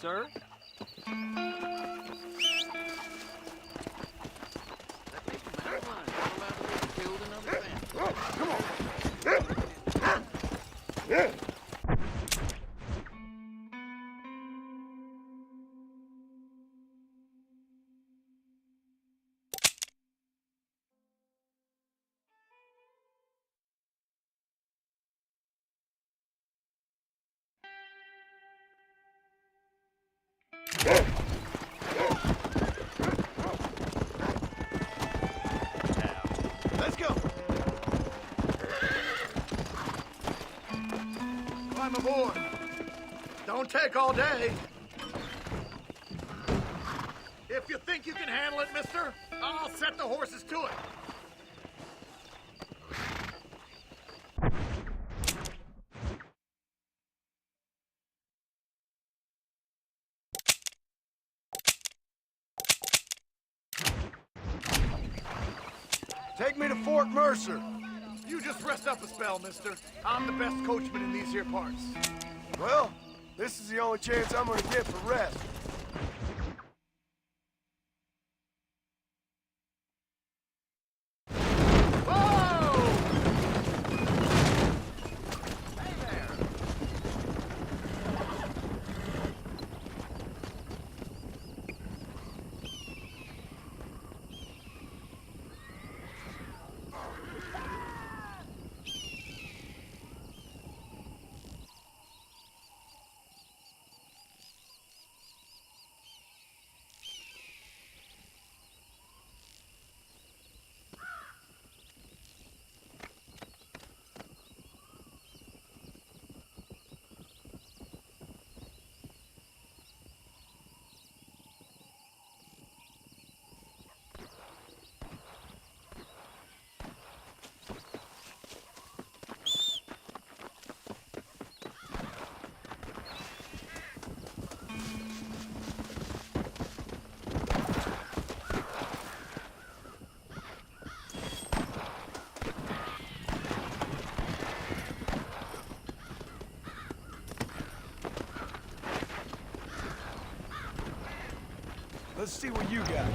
sir. That makes him out of line. Not allowed to leave killed another family. Come on. Let's go. Climb aboard. Don't take all day. If you think you can handle it, mister, I'll set the horses to it. Take me to Fort Mercer. You just rest up a spell, mister. I'm the best coachman in these here parts. Well, this is the only chance I'm gonna get for rest. Let's see what you got.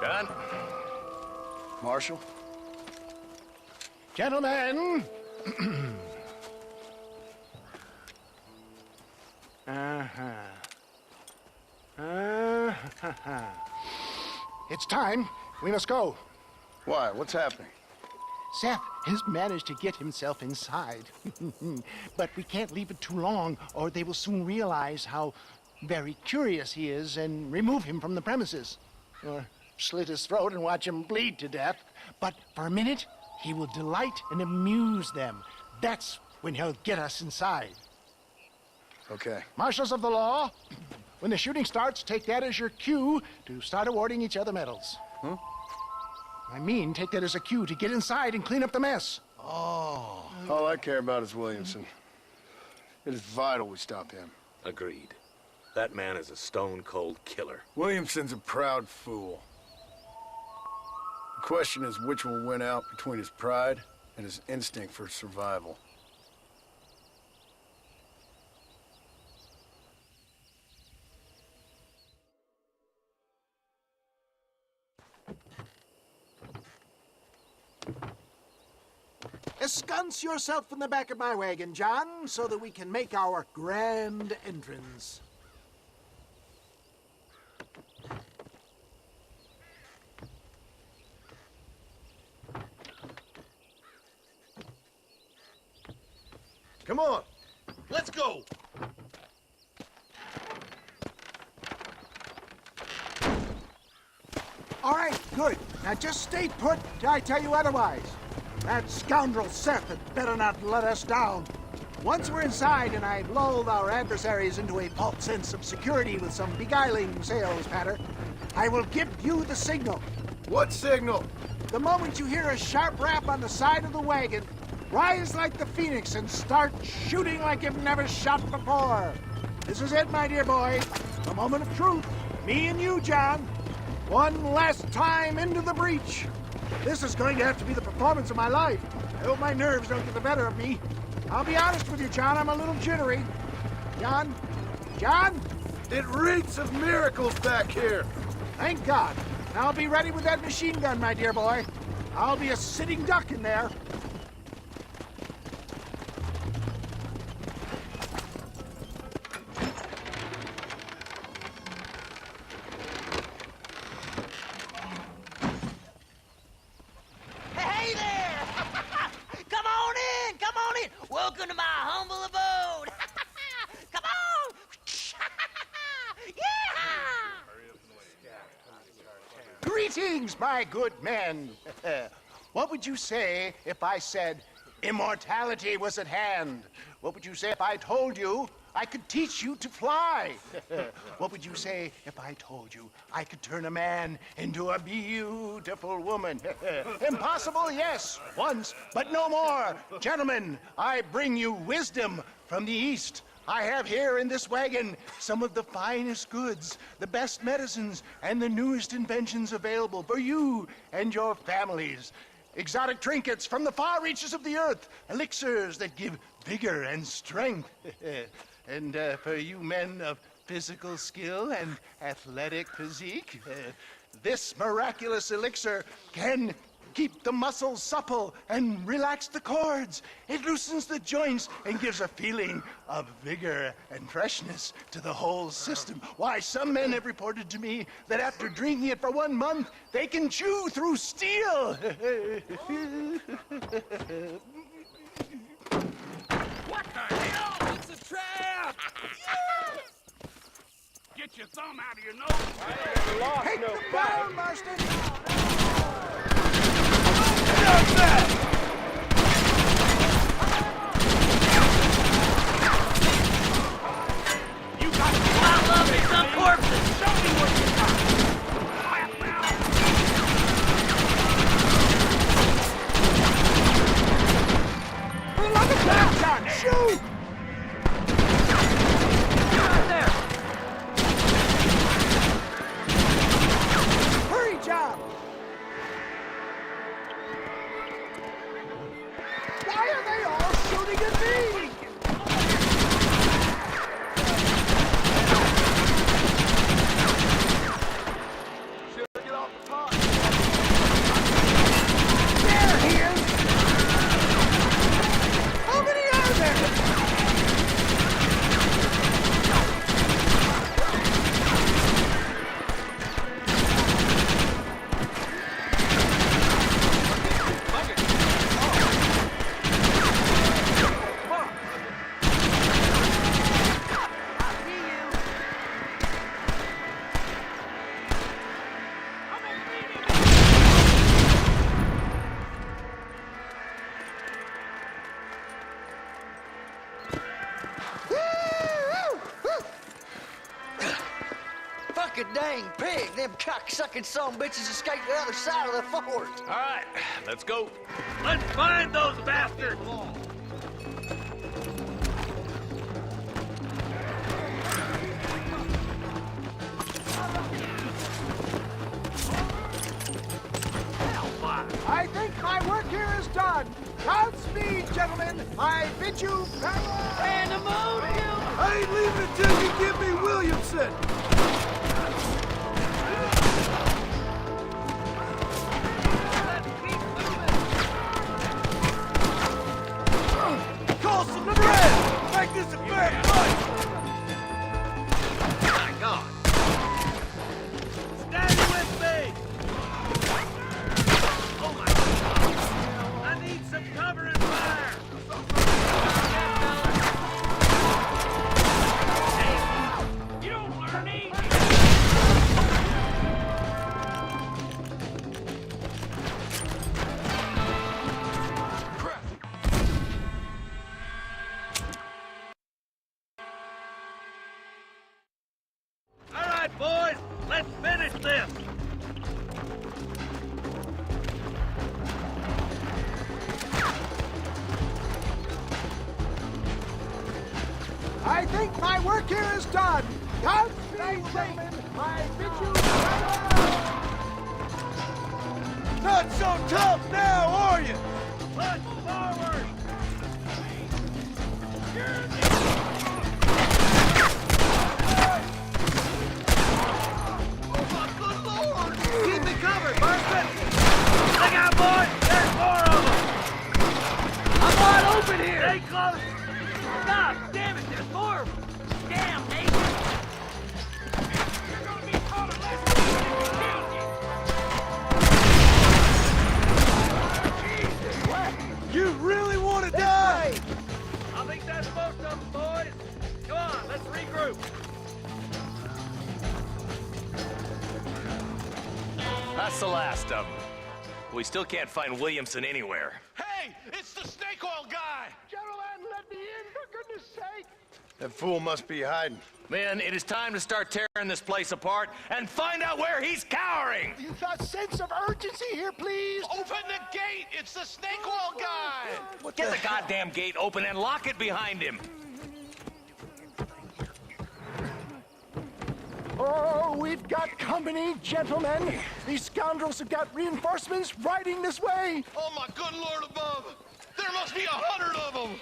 John? Marshal? Gentlemen! It's time. We must go. Why? What's happening? Seth has managed to get himself inside. But we can't leave it too long, or they will soon realize how very curious he is and remove him from the premises. Or slit his throat and watch him bleed to death. But for a minute, he will delight and amuse them. That's when he'll get us inside. Okay. Marshals of the law, when the shooting starts, take that as your cue to start awarding each other medals. Huh? I mean, take that as a cue to get inside and clean up the mess. Oh. All I care about is Williamson. It is vital we stop him. Agreed. That man is a stone-cold killer. Williamson's a proud fool. The question is which will win out between his pride and his instinct for survival. ensconce yourself in the back of my wagon, John, so that we can make our grand entrance. Come on. Let's go! All right, good. Now just stay put till I tell you otherwise. That scoundrel Seth had better not let us down. Once we're inside and I've lulled our adversaries into a false sense of security with some beguiling sales patter, I will give you the signal. What signal? The moment you hear a sharp rap on the side of the wagon, rise like the phoenix and start shooting like you've never shot before. This is it, my dear boy. The moment of truth. Me and you, John. One last time into the breach. This is going to have to be the performance of my life. I hope my nerves don't get the better of me. I'll be honest with you, John, I'm a little jittery. John? John? It reeks of miracles back here. Thank God. Now I'll be ready with that machine gun, my dear boy. I'll be a sitting duck in there. Hey there! Come on in! Come on in! Welcome to my humble abode! Come on! Yeah! Greetings, my good men. What would you say if I said immortality was at hand? What would you say if I told you I could teach you to fly? What would you say if I told you I could turn a man into a beautiful woman? Impossible, yes, once, but no more. Gentlemen, I bring you wisdom from the East. I have here in this wagon some of the finest goods, the best medicines, and the newest inventions available for you and your families. Exotic trinkets from the far reaches of the earth, elixirs that give vigor and strength. And for you men of physical skill and athletic physique, this miraculous elixir can keep the muscles supple and relax the cords. It loosens the joints and gives a feeling of vigor and freshness to the whole system. Why, some men have reported to me that after drinking it for 1 month, they can chew through steel. What the hell? It's a trap! Get your thumb out of your nose! Take them down, Marston! Stop that! You got I love me some corpses! Show me what you got! Look at that, John! Shoot! Right there! Hurry, John! Why are they all shooting at me? Should get off the pot. There he is! How many are there? Fucking dang pig! Them cocksucking son bitches escaped the other side of the fort! All right, let's go. Let's find those bastards! I think my work here is done. Godspeed, gentlemen. I bid you farewell. Pandemonium! I ain't leaving until you give me Williamson. is a fair fight! My God! Stand with me! Oh my God! I need some cover and fire! Hey, you don't learn easy! All right, boys, let's finish this. I think my work here is done. Godspeed, gentlemen. I bid you farewell. Not so tough now, are you? Push forward. Keep me covered, Burston. Look out, boys. There's more of them. I'm wide open here. Stay close. God damn it, there's more of them. Damn, Nathan. You're gonna be caught unless we kill you. You really want to die? I think that's most of them, boys. Come on, let's regroup. That's the last of them. We still can't find Williamson anywhere. Hey, it's the snake oil guy! Gentlemen, let me in, for goodness sake. That fool must be hiding. Men, it is time to start tearing this place apart and find out where he's cowering! A sense of urgency here, please. Open the gate! It's the snake oil guy! Get the goddamn gate open and lock it behind him! Oh, we've got company, gentlemen. These scoundrels have got reinforcements riding this way. Oh my good Lord above! There must be 100 of them!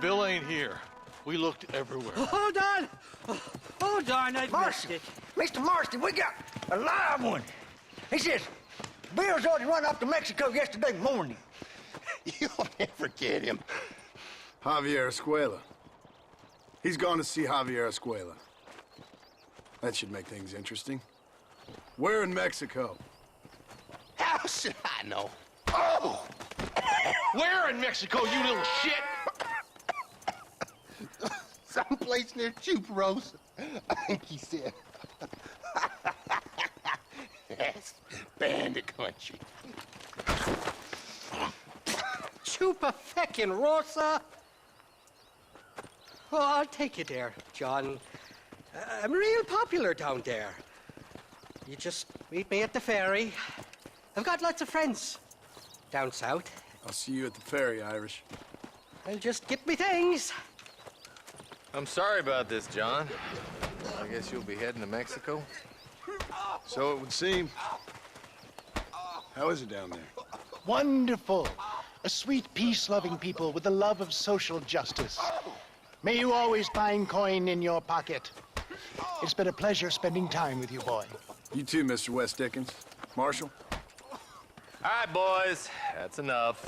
Bill ain't here. We looked everywhere. Hold on! Oh, darn, I missed it. Mr. Marston, we got a live one. He says, Bill's already run off to Mexico yesterday morning. You'll never get him. Javier Escuela. He's gone to see Javier Escuela. That should make things interesting. Where in Mexico? How should I know? Oh! Where in Mexico, you little shit? Someplace near Chuparosa, I think he said. Yes, bandit country. Chupa-feckin' Rosa? Oh, I'll take you there, John. I'm real popular down there. You just meet me at the ferry. I've got lots of friends down south. I'll see you at the ferry, Irish. I'll just get me things. I'm sorry about this, John. I guess you'll be heading to Mexico? So it would seem. How is it down there? Wonderful. A sweet, peace-loving people with the love of social justice. May you always find coin in your pocket. It's been a pleasure spending time with you, boy. You too, Mr. West Dickens. Marshal? All right, boys. That's enough.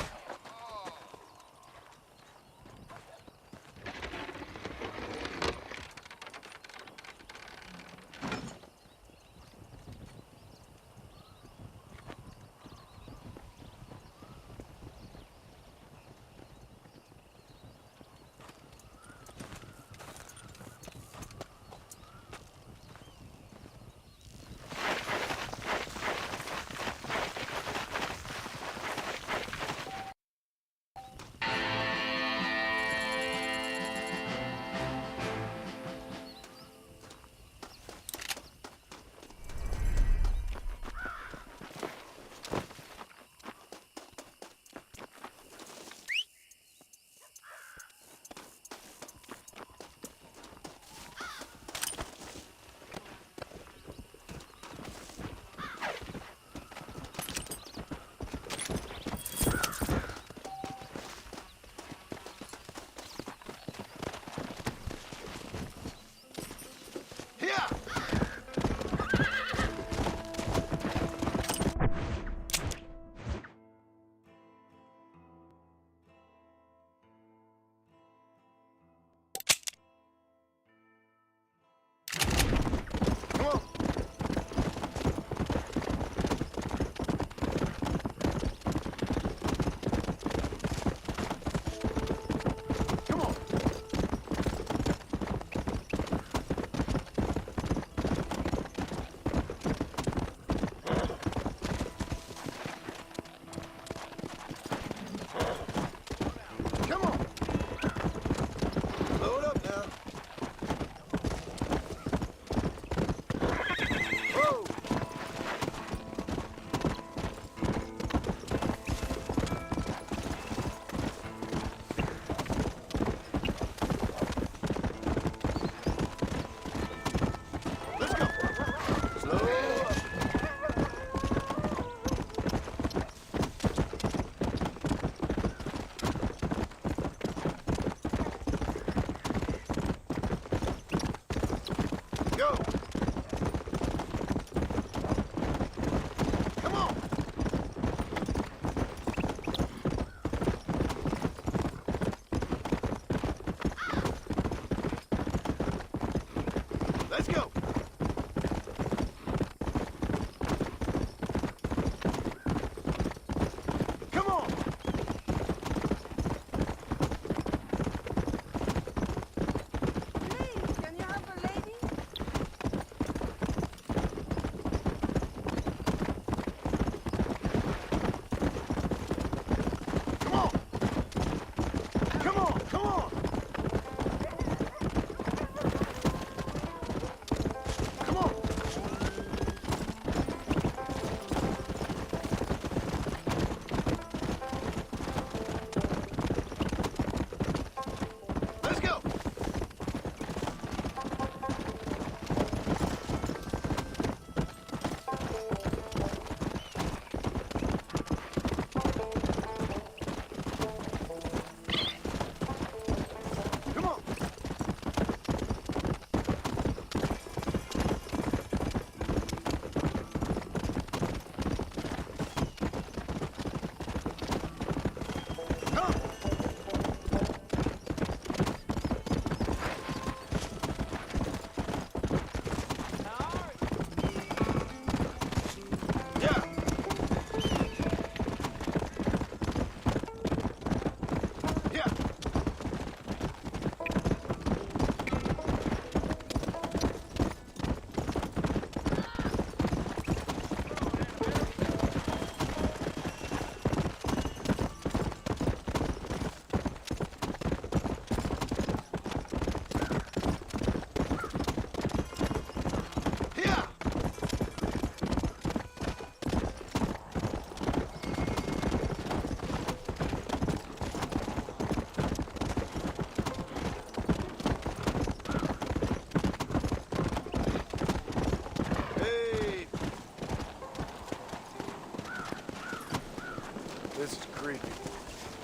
This is creepy.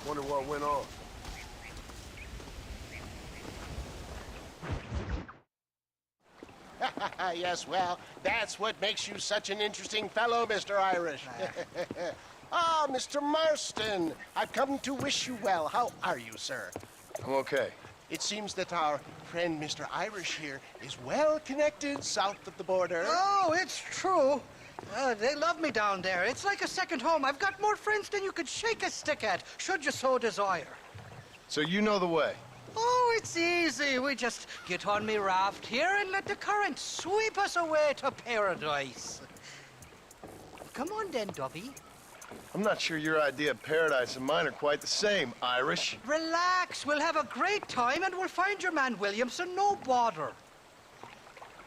Wonder what went on. Yes, well, that's what makes you such an interesting fellow, Mr. Irish. Ah, Mr. Marston, I've come to wish you well. How are you, sir? I'm okay. It seems that our friend Mr. Irish here is well connected south of the border. Oh, it's true. They love me down there. It's like a second home. I've got more friends than you could shake a stick at, should you so desire. So you know the way? Oh, it's easy. We just get on me raft here and let the current sweep us away to paradise. Come on then, Dovey. I'm not sure your idea of paradise and mine are quite the same, Irish. Relax. We'll have a great time and we'll find your man Williamson, no bother.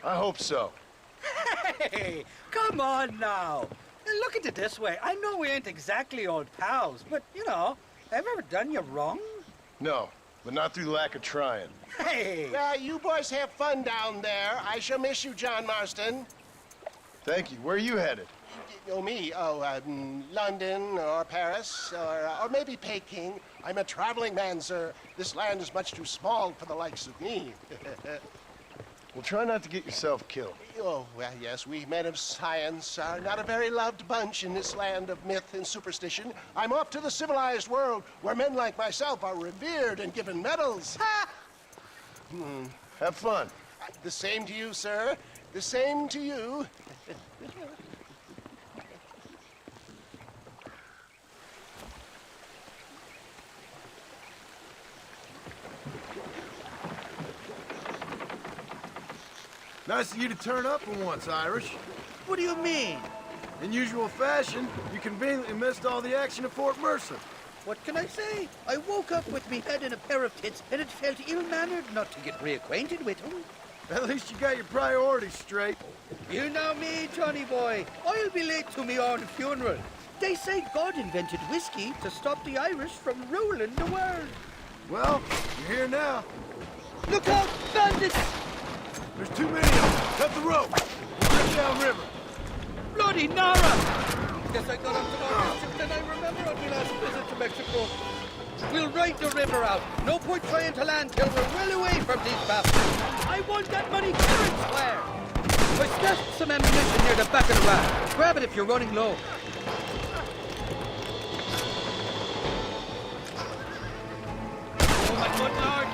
I hope so. Hey, come on now. Look at it this way. I know we ain't exactly old pals, but, you know, have I ever done you wrong? No, but not through lack of trying. Hey! You boys have fun down there. I shall miss you, John Marston. Thank you. Where are you headed? Oh, me? London or Paris or maybe Peking. I'm a traveling man, sir. This land is much too small for the likes of me. Well, try not to get yourself killed. Oh, well, yes, we men of science are not a very loved bunch in this land of myth and superstition. I'm off to the civilized world where men like myself are revered and given medals. Ha! Have fun. The same to you, sir. The same to you. Nice of you to turn up for once, Irish. What do you mean? In usual fashion, you conveniently missed all the action at Fort Mercer. What can I say? I woke up with me head in a pair of tits, and it felt ill-mannered not to get reacquainted with him. At least you got your priorities straight. You know me, Johnny boy. I'll be late to me own funeral. They say God invented whiskey to stop the Irish from ruling the world. Well, you're here now. Look out, bandits! There's too many of them. Cut the rope. We'll get downriver. Bloody Nara! Guess I got up to more mischief than I remember on my last visit to Mexico. We'll ride the river out. No point trying to land till we're well away from these bastards. I want that money fair and square. I stashed some ammunition near the back of the raft. Grab it if you're running low. Oh, my good lord!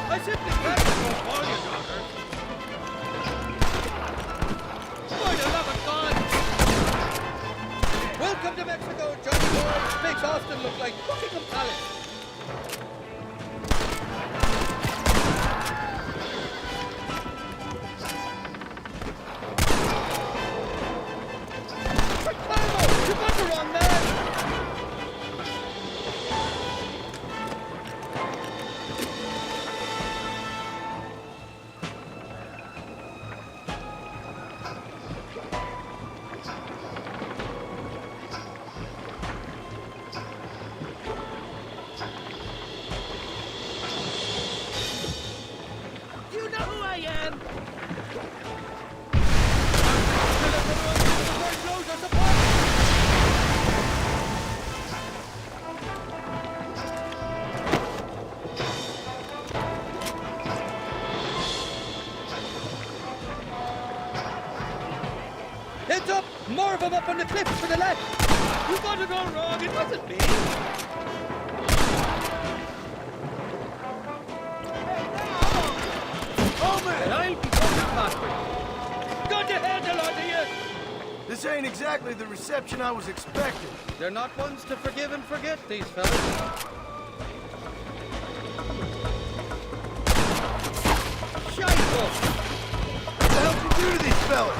I simply can't go all your daughters. By the love of God! Welcome to Mexico, Johnny boy. Makes Austin look like Buckingham Palace. Ricardo, you got the wrong man. You know who I am! Heads up! More of them up on the cliffs to the left! You got it all wrong, it wasn't me! Oh man, I'll be fucking faster. Got to handle onto you! This ain't exactly the reception I was expecting. They're not ones to forgive and forget, these fellas. Shite! What the hell did you do to these fellas?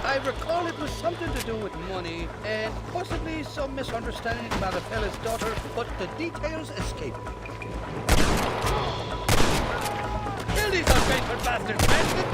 I recall it was something to do with money and possibly some misunderstanding about a fella's daughter, but the details escape me. Kill these ungrateful bastards, Benson!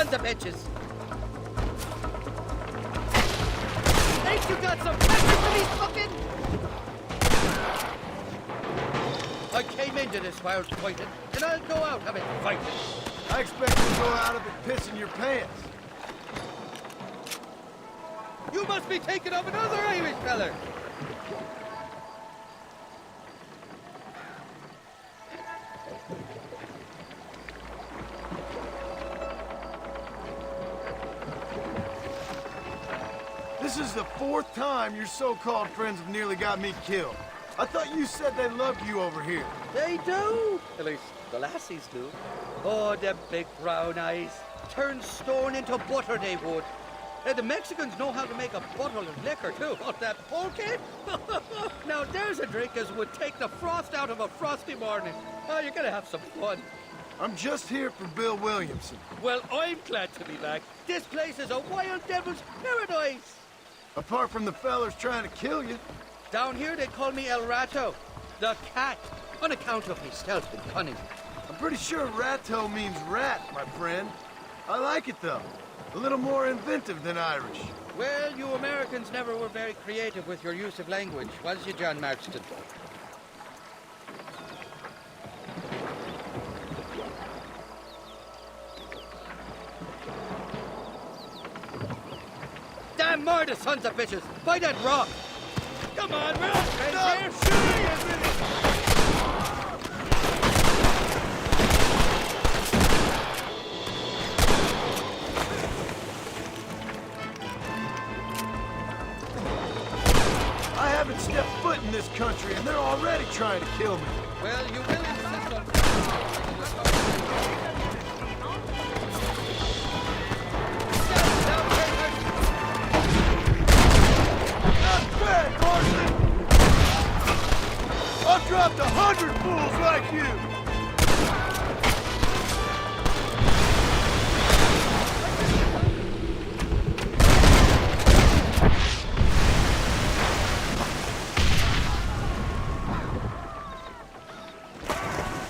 sons of bitches! Ain't you got some pressure for these fucking... I came into this wild fighting, and I'll go out of it fighting. I expect you to go out of it pissing your pants. You must be thinking of another Irish feller. This is the 4th time your so-called friends have nearly got me killed. I thought you said they loved you over here. They do. At least the lassies do. Oh, them big brown eyes. Turn stone into butter, they would. The Mexicans know how to make a bottle of liquor, too. Oh, that pulque? Now, there's a drink as would take the frost out of a frosty morning. Oh, you're gonna have some fun. I'm just here for Bill Williamson. Well, I'm glad to be back. This place is a wild devil's paradise. Apart from the fellers trying to kill you. Down here, they call me El Rato, the cat, on account of his stealth and cunning. I'm pretty sure Rato means rat, my friend. I like it, though. A little more inventive than Irish. Well, you Americans never were very creative with your use of language, was you, John Marston? Damn murder, sons of bitches! By that rock! Come on, we're up, Stop shooting at me! I haven't stepped foot in this country, and they're already trying to kill me. Well, you will insist on... Bad, Marston! I've dropped 100 fools like you!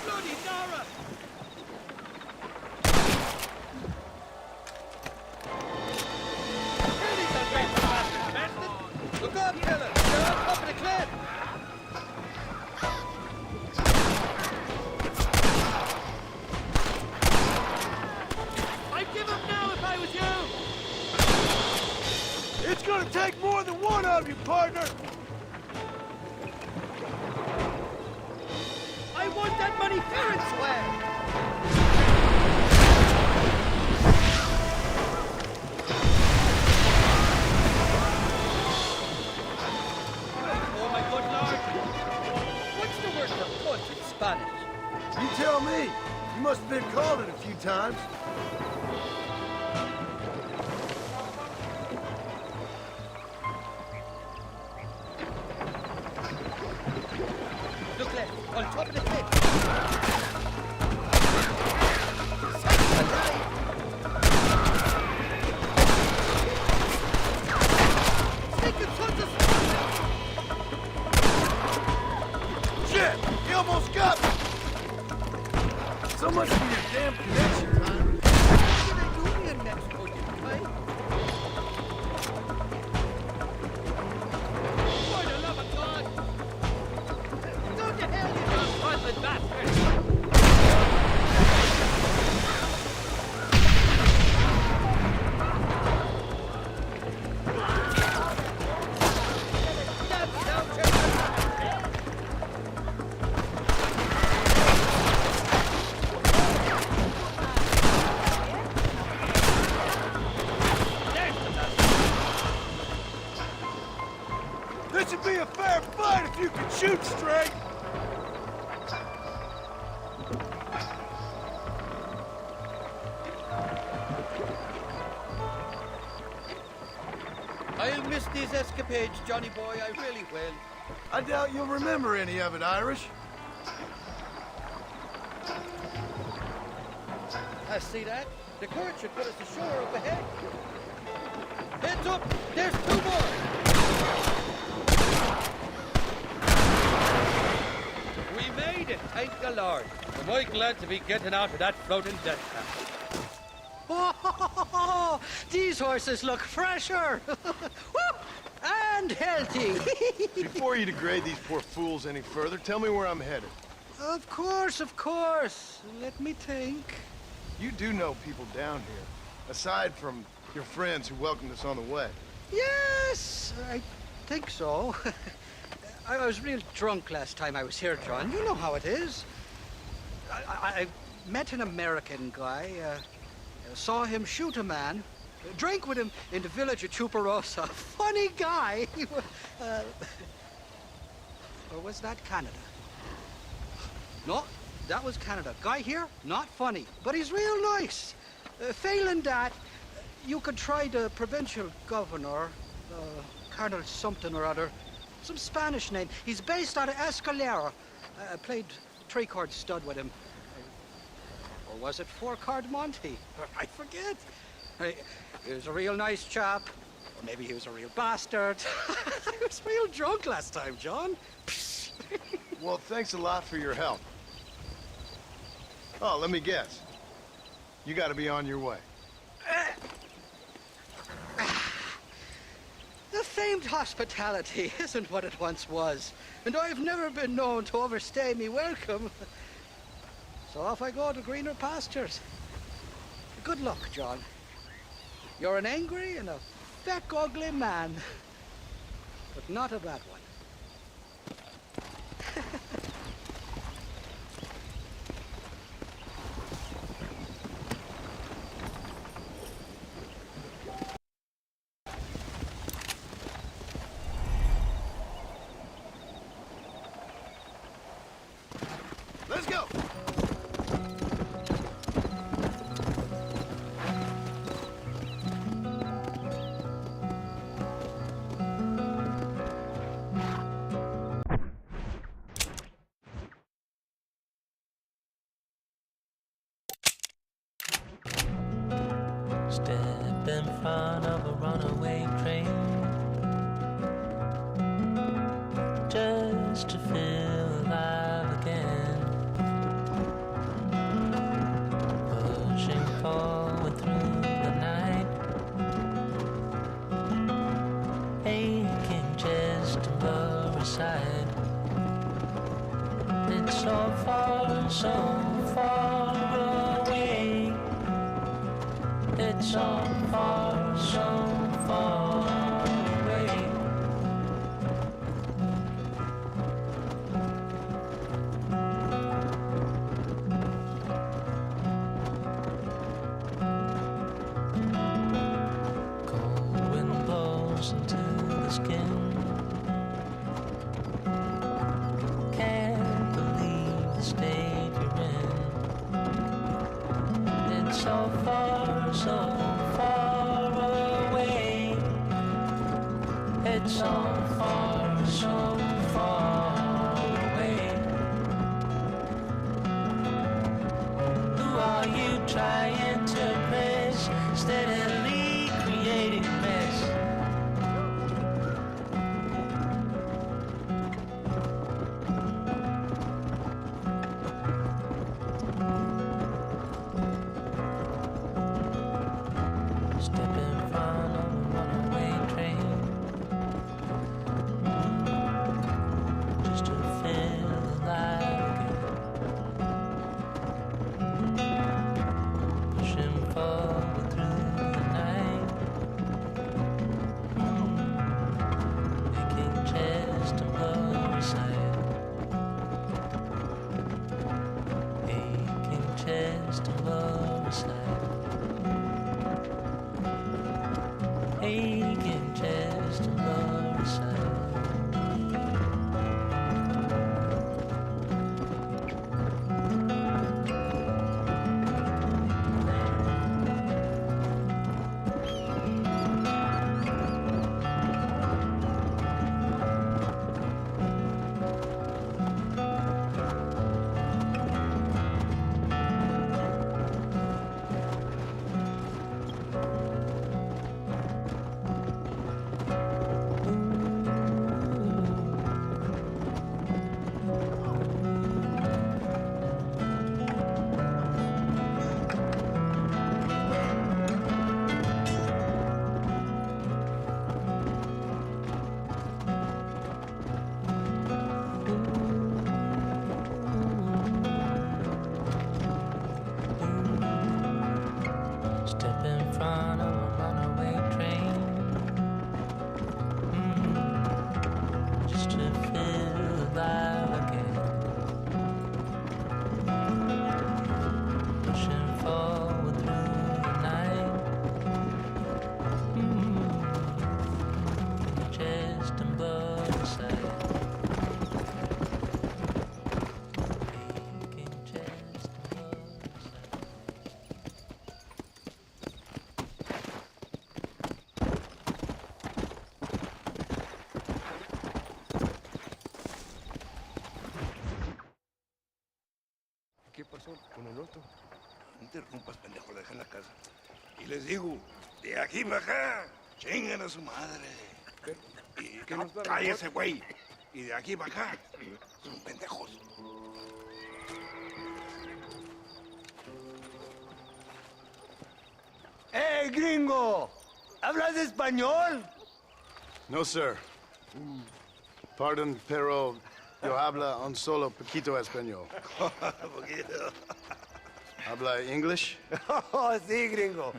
Bloody Nara! Look up, Killer! You're on top of the cliff! I'd give up now if I was you! It's gonna take more than one of you, partner! I want that money fair and square! Oh, my good Lord! What's the word for punch in Spanish? You tell me. You must have been called it a few times. Look left, on top of the cliff. Shit! He almost got me! So much for your damn connection time. What are they doing in Mexico, you play? For the love of God! Go to hell, you non-violent bastard! This would be a fair fight if you could shoot straight! I'll miss these escapades, Johnny boy, I really will. I doubt you'll remember any of it, Irish. I see that. The current should put us ashore up ahead. Heads up! There's two more! We made it, thank the Lord. Am I glad to be getting out of that floating death trap. Oh, these horses look fresher. Whoop! And healthy. Before you degrade these poor fools any further, tell me where I'm headed. Of course, of course. Let me think. You do know people down here, aside from your friends who welcomed us on the way. Yes, I think so. I was real drunk last time I was here, John. You know how it is. I met an American guy, saw him shoot a man, drank with him in the village of Chuparosa. Funny guy. Or was that Canada? No, that was Canada. Guy here, not funny, but he's real nice. Failing that, you could try the provincial governor, Colonel something or other. Some Spanish name. He's based out of Escalera. I played three-card stud with him. Or was it four-card Monty? I forget. He was a real nice chap. Or maybe he was a real bastard. I was real drunk last time, John. Well, thanks a lot for your help. Oh, let me guess. You gotta be on your way. The famed hospitality isn't what it once was, and I've never been known to overstay me welcome. So off I go to greener pastures. Good luck, John. You're an angry and a feck ugly man, but not a bad one. Let's go! Step in front of a runaway train just to feel alive again, pushing forward through the night, aching just to blow aside. It's so far away. It's so far away. Cold wind blows into the skin. Can't believe the state you're in. It's so far away. It's so far away. Who are you trying to impress? Steadily creating mess. Step in front of a runaway train just to feel alive again. Pushing forward through the night, making chest and blow aside, aching chest and blow aside. Aching chest and blow aside. con el otro. No interrumpas, pendejo, deja la casa. Y les digo, de aquí para acá, chingan a su madre. ¿Qué nos da la Cállese, güey. Y de aquí para acá, son pendejos. ¡Hey, gringo! ¿Hablas español? No, sir. Pardon, pero yo habla un solo poquito español. Poquito. ¿Habla English? Oh, sí, gringo.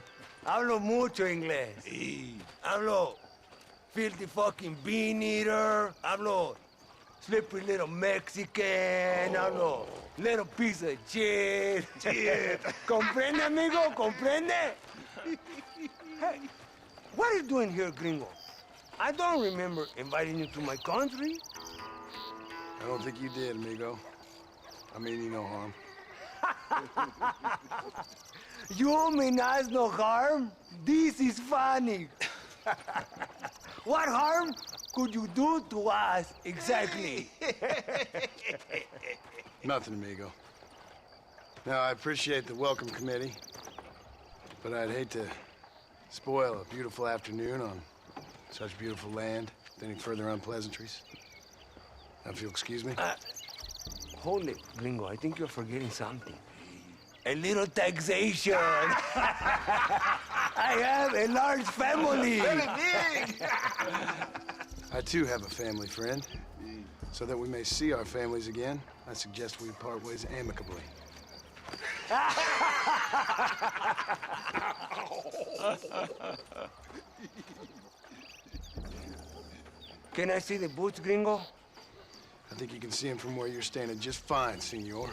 Hablo mucho inglés. Sí. Hablo filthy fucking bean eater. Hablo slippery little Mexican. Hablo little piece of shit. Shit. ¿Comprende, amigo? ¿Comprende? Hey, what are you doing here, gringo? I don't remember inviting you to my country. I don't think you did, amigo. I mean you no harm. You mean us no harm? This is funny. What harm could you do to us exactly? Nothing, amigo. Now, I appreciate the welcome committee, but I'd hate to spoil a beautiful afternoon on such beautiful land with any further unpleasantries. Now, if you'll excuse me. Hold it, gringo. I think you're forgetting something. A little taxation. I have a large family. Very big. I too have a family friend. So that we may see our families again, I suggest we part ways amicably. Can I see the boots, gringo? I think you can see him from where you're standing just fine, senor.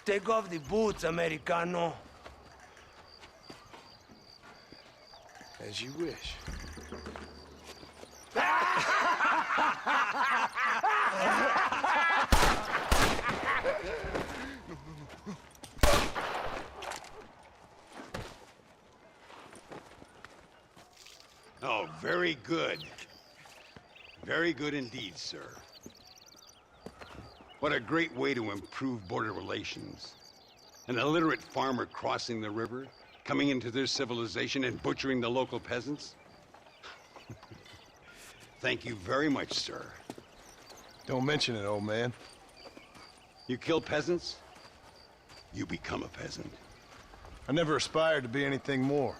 Take off the boots, Americano. As you wish. Oh, very good. Very good indeed, sir. What a great way to improve border relations. An illiterate farmer crossing the river, coming into their civilization and butchering the local peasants? Thank you very much, sir. Don't mention it, old man. You kill peasants, you become a peasant. I never aspired to be anything more.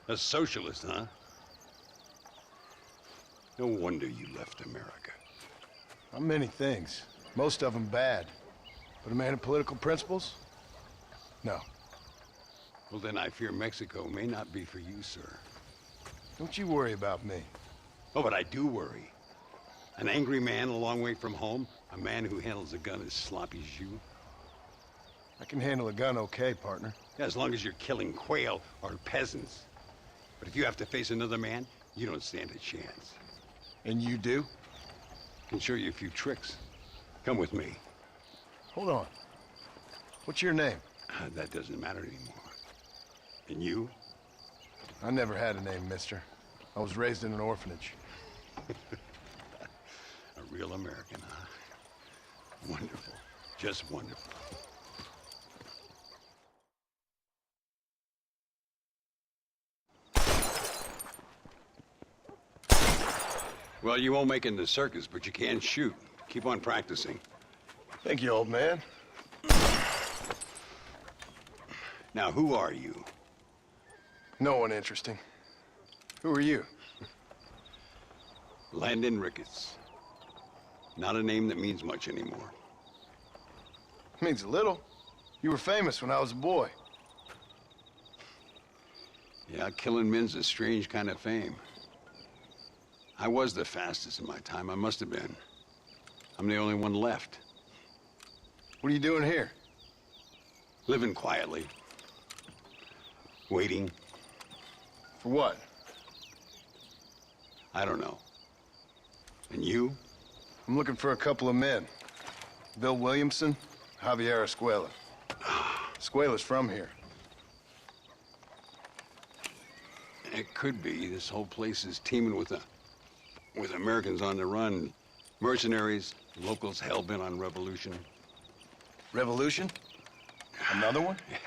A socialist, huh? No wonder you left America. I'm many things. Most of them bad. But a man of political principles? No. Well, then I fear Mexico may not be for you, sir. Don't you worry about me. Oh, but I do worry. An angry man a long way from home, a man who handles a gun as sloppy as you. I can handle a gun okay, partner. Yeah, as long as you're killing quail or peasants. But if you have to face another man, you don't stand a chance. And you do? I can show you a few tricks. Come with me. Hold on. What's your name? That doesn't matter anymore. And you? I never had a name, mister. I was raised in an orphanage. A real American, huh? Wonderful. Just wonderful. Well, you won't make it in the circus, but you can shoot. Keep on practicing. Thank you, old man. Now, who are you? No one interesting. Who are you? Landon Ricketts. Not a name that means much anymore. Means a little. You were famous when I was a boy. Yeah, killing men's a strange kind of fame. I was the fastest in my time. I must have been. I'm the only one left. What are you doing here? Living quietly. Waiting. For what? I don't know. And you? I'm looking for a couple of men. Bill Williamson, Javier Escuela. Escuela's from here. It could be. This whole place is teeming with Americans on the run. Mercenaries, locals hell-bent on revolution. Revolution? Another one? Yeah.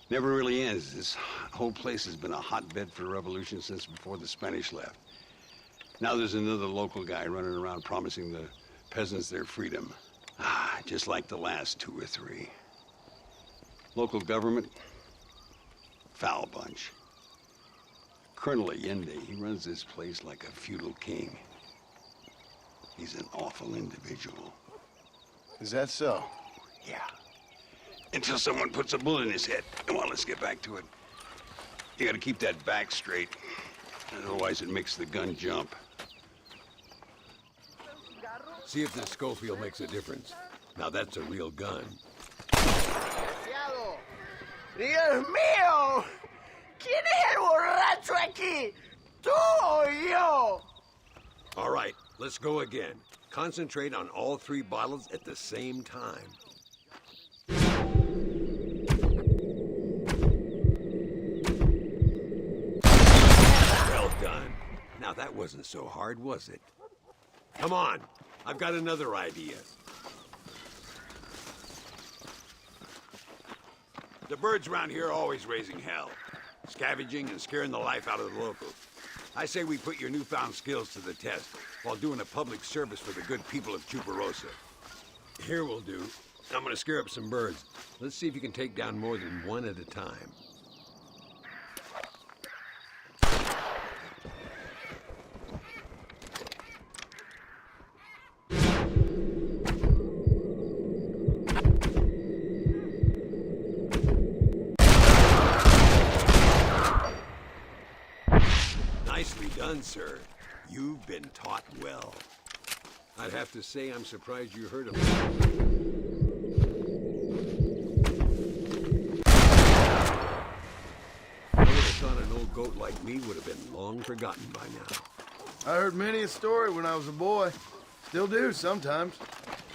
Never really ends. This whole place has been a hotbed for revolution since before the Spanish left. Now there's another local guy running around promising the peasants their freedom. Just like the last 2 or 3. Local government, foul bunch. Colonel Allende, he runs this place like a feudal king. He's an awful individual. Is that so? Yeah. Until someone puts a bullet in his head. Come on, let's get back to it. You gotta keep that back straight. Otherwise it makes the gun jump. See if the Schofield makes a difference. Now that's a real gun. ¡Dios mío! ¿Quién es el borracho aquí? ¿Tú o yo? All right, let's go again. Concentrate on all 3 bottles at the same time. Well done. Now that wasn't so hard, was it? Come on, I've got another idea. The birds around here are always raising hell, scavenging and scaring the life out of the locals. I say we put your newfound skills to the test while doing a public service for the good people of Chuparosa. Here will do. I'm gonna scare up some birds. Let's see if you can take down more than one at a time. Nicely done, sir. You've been taught well. I'd have to say I'm surprised you heard of me. I would have thought an old goat like me would have been long forgotten by now. I heard many a story when I was a boy. Still do sometimes.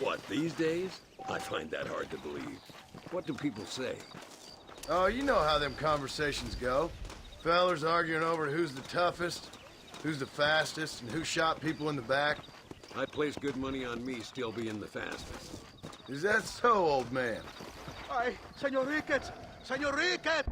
What, these days? I find that hard to believe. What do people say? Oh, you know how them conversations go. Fellers arguing over who's the toughest, who's the fastest, and who shot people in the back. I'd place good money on me still being the fastest. Is that so, old man? Ay, Señor Ricketts! Señor Ricketts!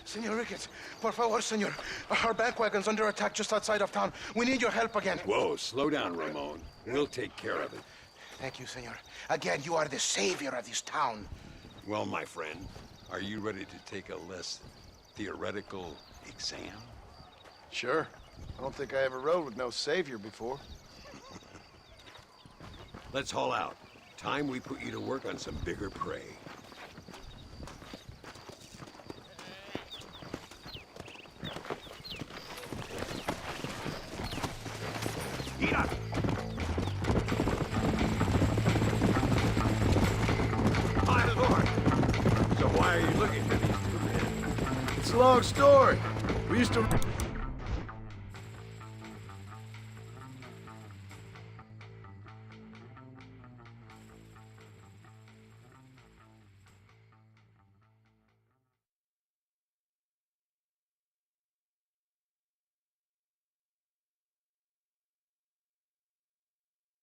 Senor Ricketts, por favor, senor. Our bank wagon's under attack just outside of town. We need your help again. Whoa, slow down, Ramon. We'll take care of it. Thank you, senor. Again, you are the savior of this town. Well, my friend, are you ready to take a less theoretical exam? Sure. I don't think I ever rode with no savior before. Let's haul out. Time we put you to work on some bigger prey. It's a long story. We used to...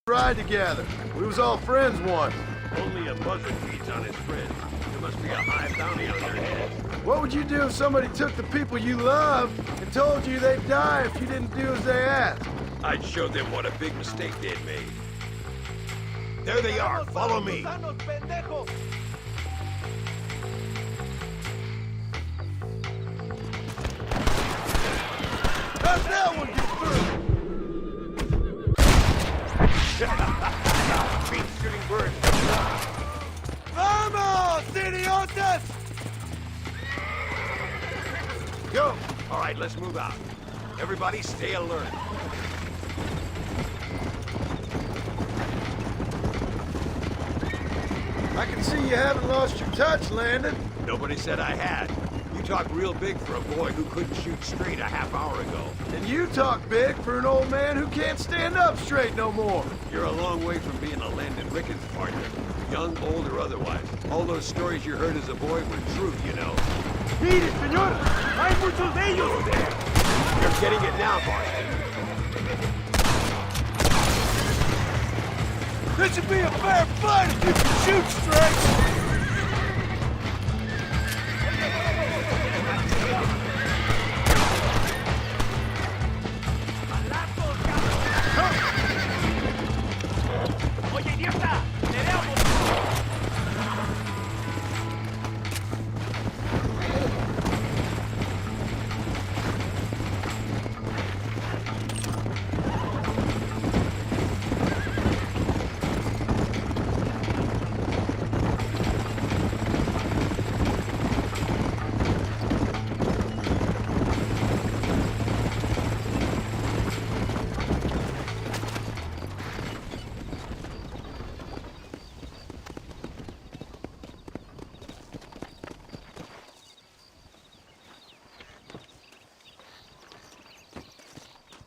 ride together. We was all friends once. Only a buzzard feeds on his friends. There must be a high bounty on their heads. What would you do if somebody took the people you love and told you they'd die if you didn't do as they asked? I'd show them what a big mistake they'd made. There they are. Follow me. How's that one get through? Feet shooting birds. Vamos, idiotas! Go! All right, let's move out. Everybody stay alert. I can see you haven't lost your touch, Landon. Nobody said I had. You talk real big for a boy who couldn't shoot straight a half hour ago. And you talk big for an old man who can't stand up straight no more. You're a long way from being a Landon Ricketts partner. Young, old, or otherwise. All those stories you heard as a boy were true, you know. Mire, señor, hay muchos de ellos there. You're getting it now, Marston. This should be a fair fight if you can shoot straight. Oye, idiota, peleamos.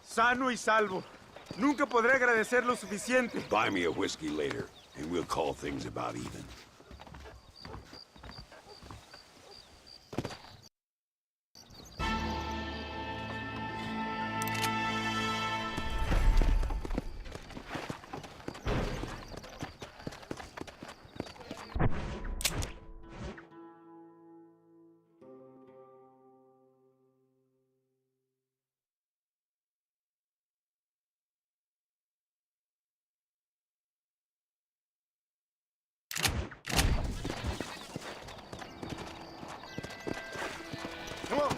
Sano y salvo. Nunca podré agradecer lo suficiente. Buy me a whiskey later, and we'll call things about even. Come on.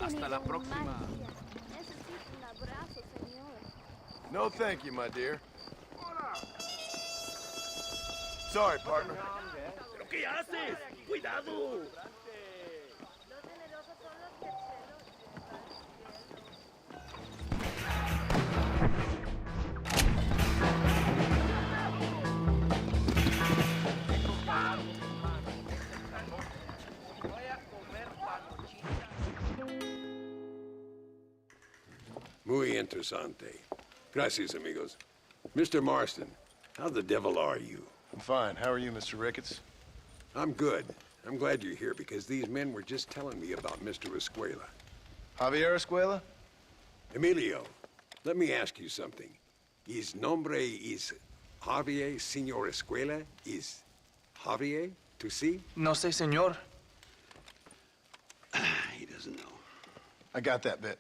Hasta la próxima. No thank you, my dear. Sorry, partner. ¿Pero qué haces? ¡Cuidado! Muy interesante. Gracias, amigos. Mr. Marston, how the devil are you? I'm fine. How are you, Mr. Ricketts? I'm good. I'm glad you're here because these men were just telling me about Mr. Escuela. Javier Escuela? Emilio, let me ask you something. His nombre is Javier Señor Escuela? Is Javier to see? No sé, señor. He doesn't know. I got that bit.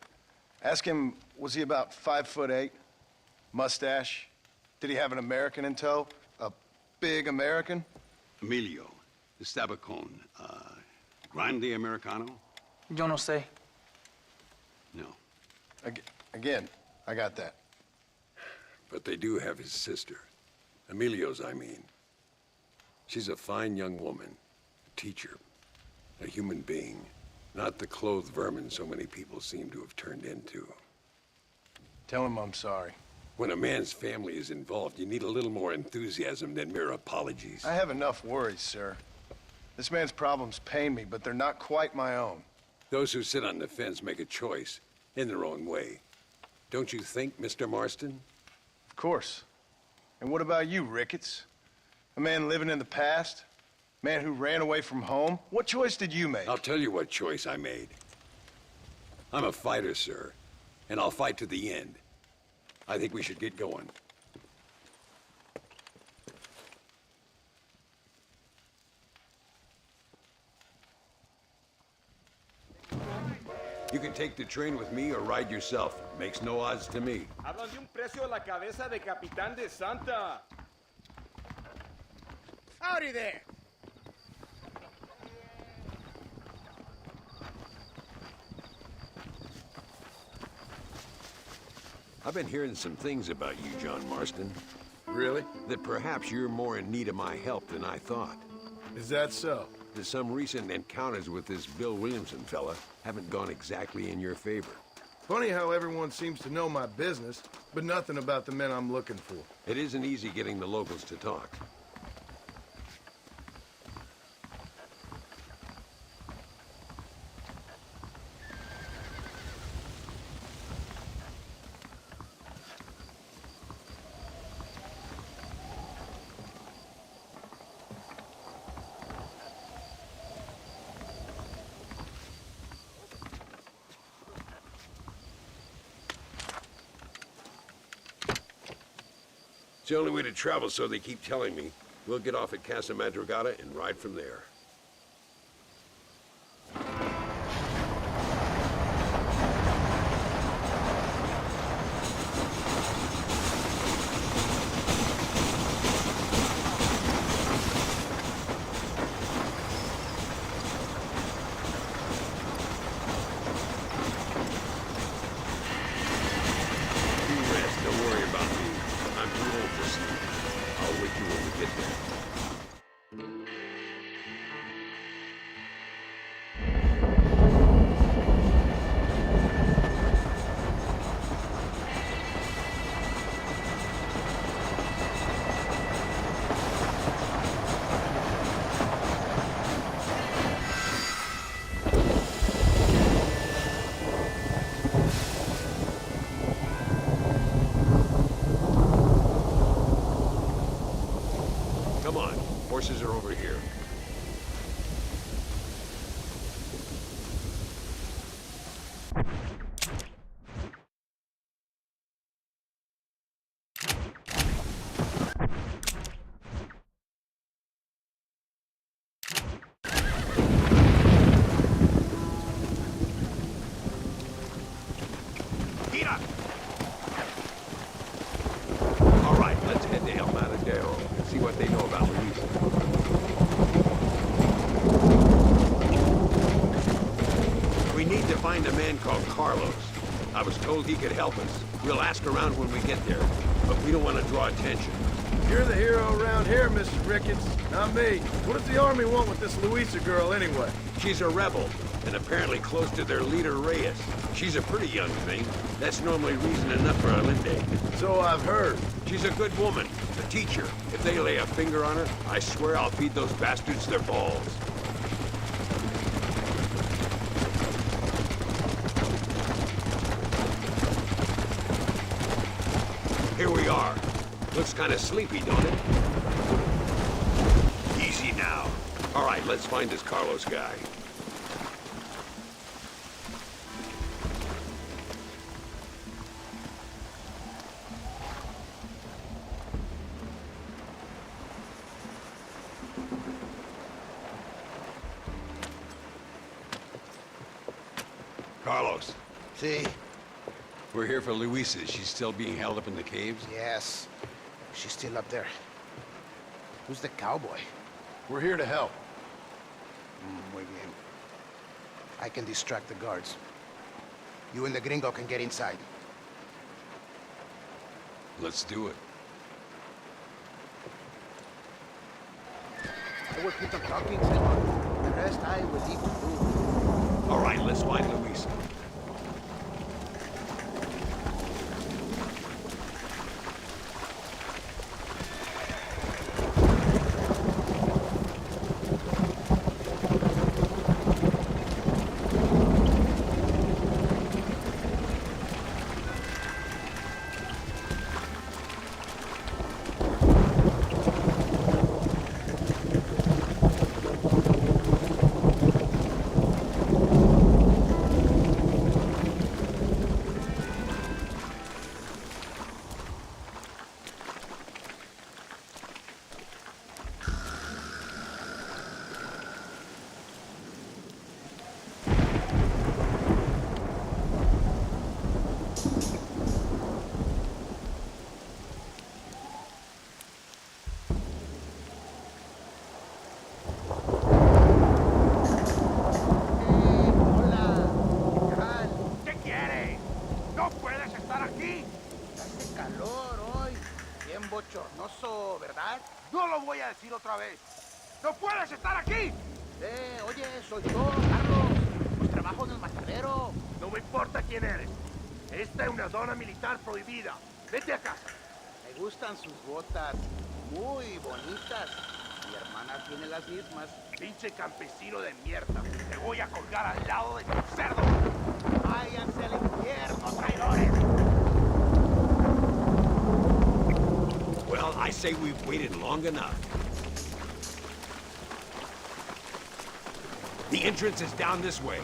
Ask him, was he about 5'8"? Mustache? Did he have an American in tow? A big American? Emilio, the Stabacon, Grande Americano? Yo no sé. No. Again, I got that. But they do have his sister. Emilio's, I mean. She's a fine young woman, a teacher, a human being, not the clothed vermin so many people seem to have turned into. Tell him I'm sorry. When a man's family is involved, you need a little more enthusiasm than mere apologies. I have enough worries, sir. This man's problems pain me, but they're not quite my own. Those who sit on the fence make a choice, in their own way. Don't you think, Mr. Marston? Of course. And what about you, Ricketts? A man living in the past? Man who ran away from home? What choice did you make? I'll tell you what choice I made. I'm a fighter, sir, and I'll fight to the end. I think we should get going. You can take the train with me or ride yourself. Makes no odds to me. Hablan de un precio de la cabeza de Capitán de Santa. Howdy there. I've been hearing some things about you, John Marston. Really? That perhaps you're more in need of my help than I thought. Is that so? That some recent encounters with this Bill Williamson fella haven't gone exactly in your favor. Funny how everyone seems to know my business, but nothing about the men I'm looking for. It isn't easy getting the locals to talk. It's the only way to travel, so they keep telling me. We'll get off at Casa Madrugada and ride from there. You rest, don't worry about me. I'm too old for sleep. I'll wake you when we get there. Come on, horses are over here. Gira! All right, let's head to El Matadero and see what they know about Luisa. We need to find a man called Carlos. I was told he could help us. We'll ask around when we get there, but we don't want to draw attention. You're the hero around here, Mr. Ricketts, not me. What does the army want with this Luisa girl anyway? She's a rebel, and apparently close to their leader, Reyes. She's a pretty young thing. That's normally reason enough for Alinde. So I've heard. She's a good woman, a teacher. If they lay a finger on her, I swear I'll feed those bastards their balls. Here we are. Looks kind of sleepy, don't it? Easy now. All right, let's find this Carlos guy. Carlos. See? We're here for Luisa. She's still being held up in the caves? Yes. She's still up there. Who's the cowboy? We're here to help. Muy bien. I can distract the guards. You and the gringo can get inside. Let's do it. I will keep them talking, senor. The rest I will leave to do. All right, let's find Luisa. bochornoso, ¿verdad? No lo voy a decir otra vez. ¡No puedes estar aquí! Oye, soy yo, Carlos. Pues trabajo en el matadero. No me importa quién eres. Esta es una zona militar prohibida. Vete a casa. Me gustan sus botas. Muy bonitas. Mi hermana tiene las mismas. Pinche campesino de mierda. Te voy a colgar al lado de tu cerdo. Váyanse al infierno, traidores. Well, I say we've waited long enough. The entrance is down this way.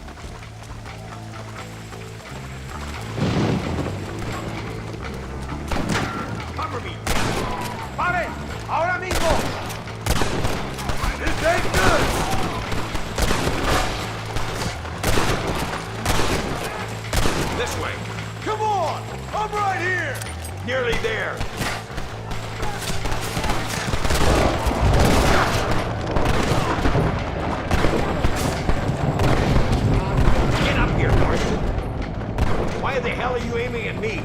Cover me! ¡Pare! ¡Ahora mismo! This ain't good! This way. Come on! I'm right here! Nearly there. Get up here, Marston. Why the hell are you aiming at me?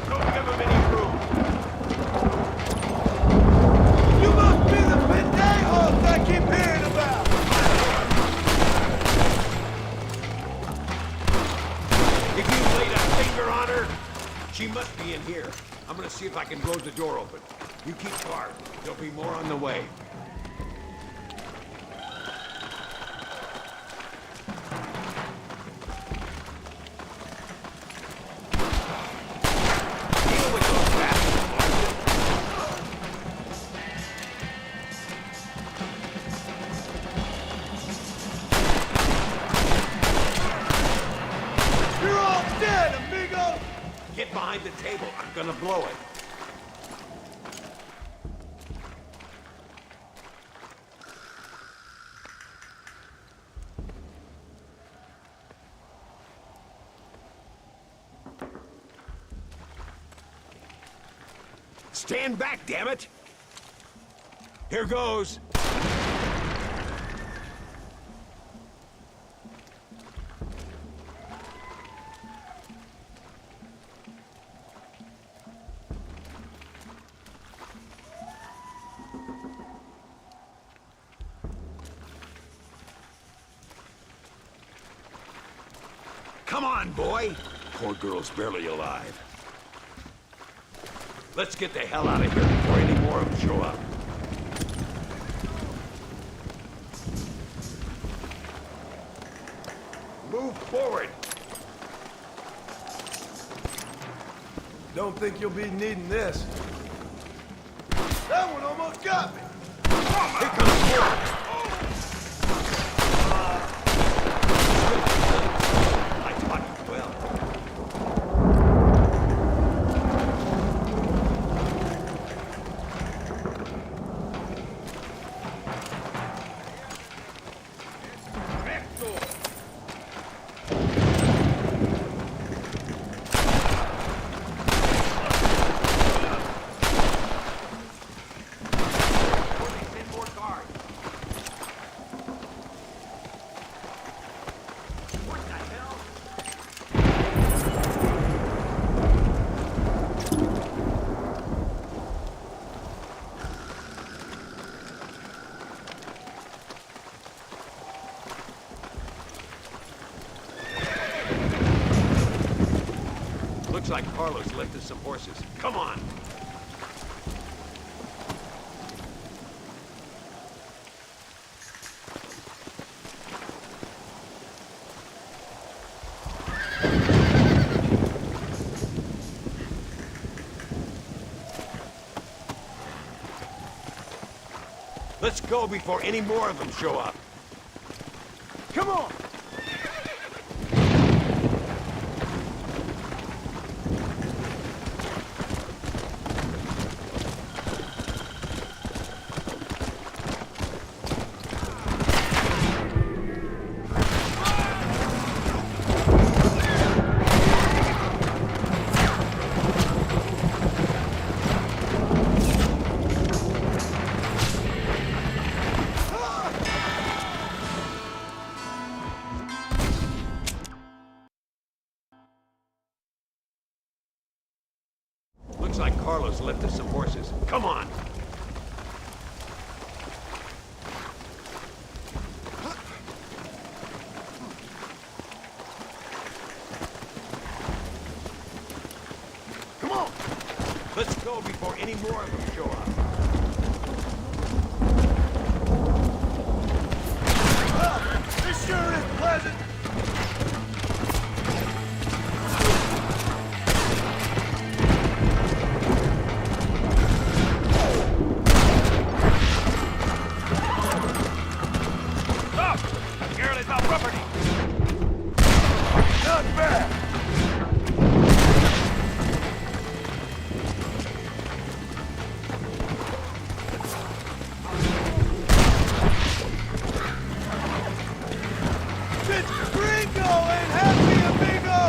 Don't give him any room. You must be the pendejos I keep hearing about! If you laid a finger on her, she must be in here. I'm gonna see if I can close the door open. You keep guard. There'll be more on the way. Deal with those bastards, Marston. You're all dead, amigo! Get behind the table. I'm gonna blow it. Stand back, damn it! Here goes. Come on, boy! Poor girl's barely alive. Let's get the hell out of here before any more of them show up. Move forward! Don't think you'll be needing this. That one almost got me! Here comes more! I taught you well. Looks like Carlos left us some horses. Come on! Let's go before any more of them show up. Come on! go before any more of them show up. Well, this sure is pleasant. Not bad! It's Gringo and happy amigo!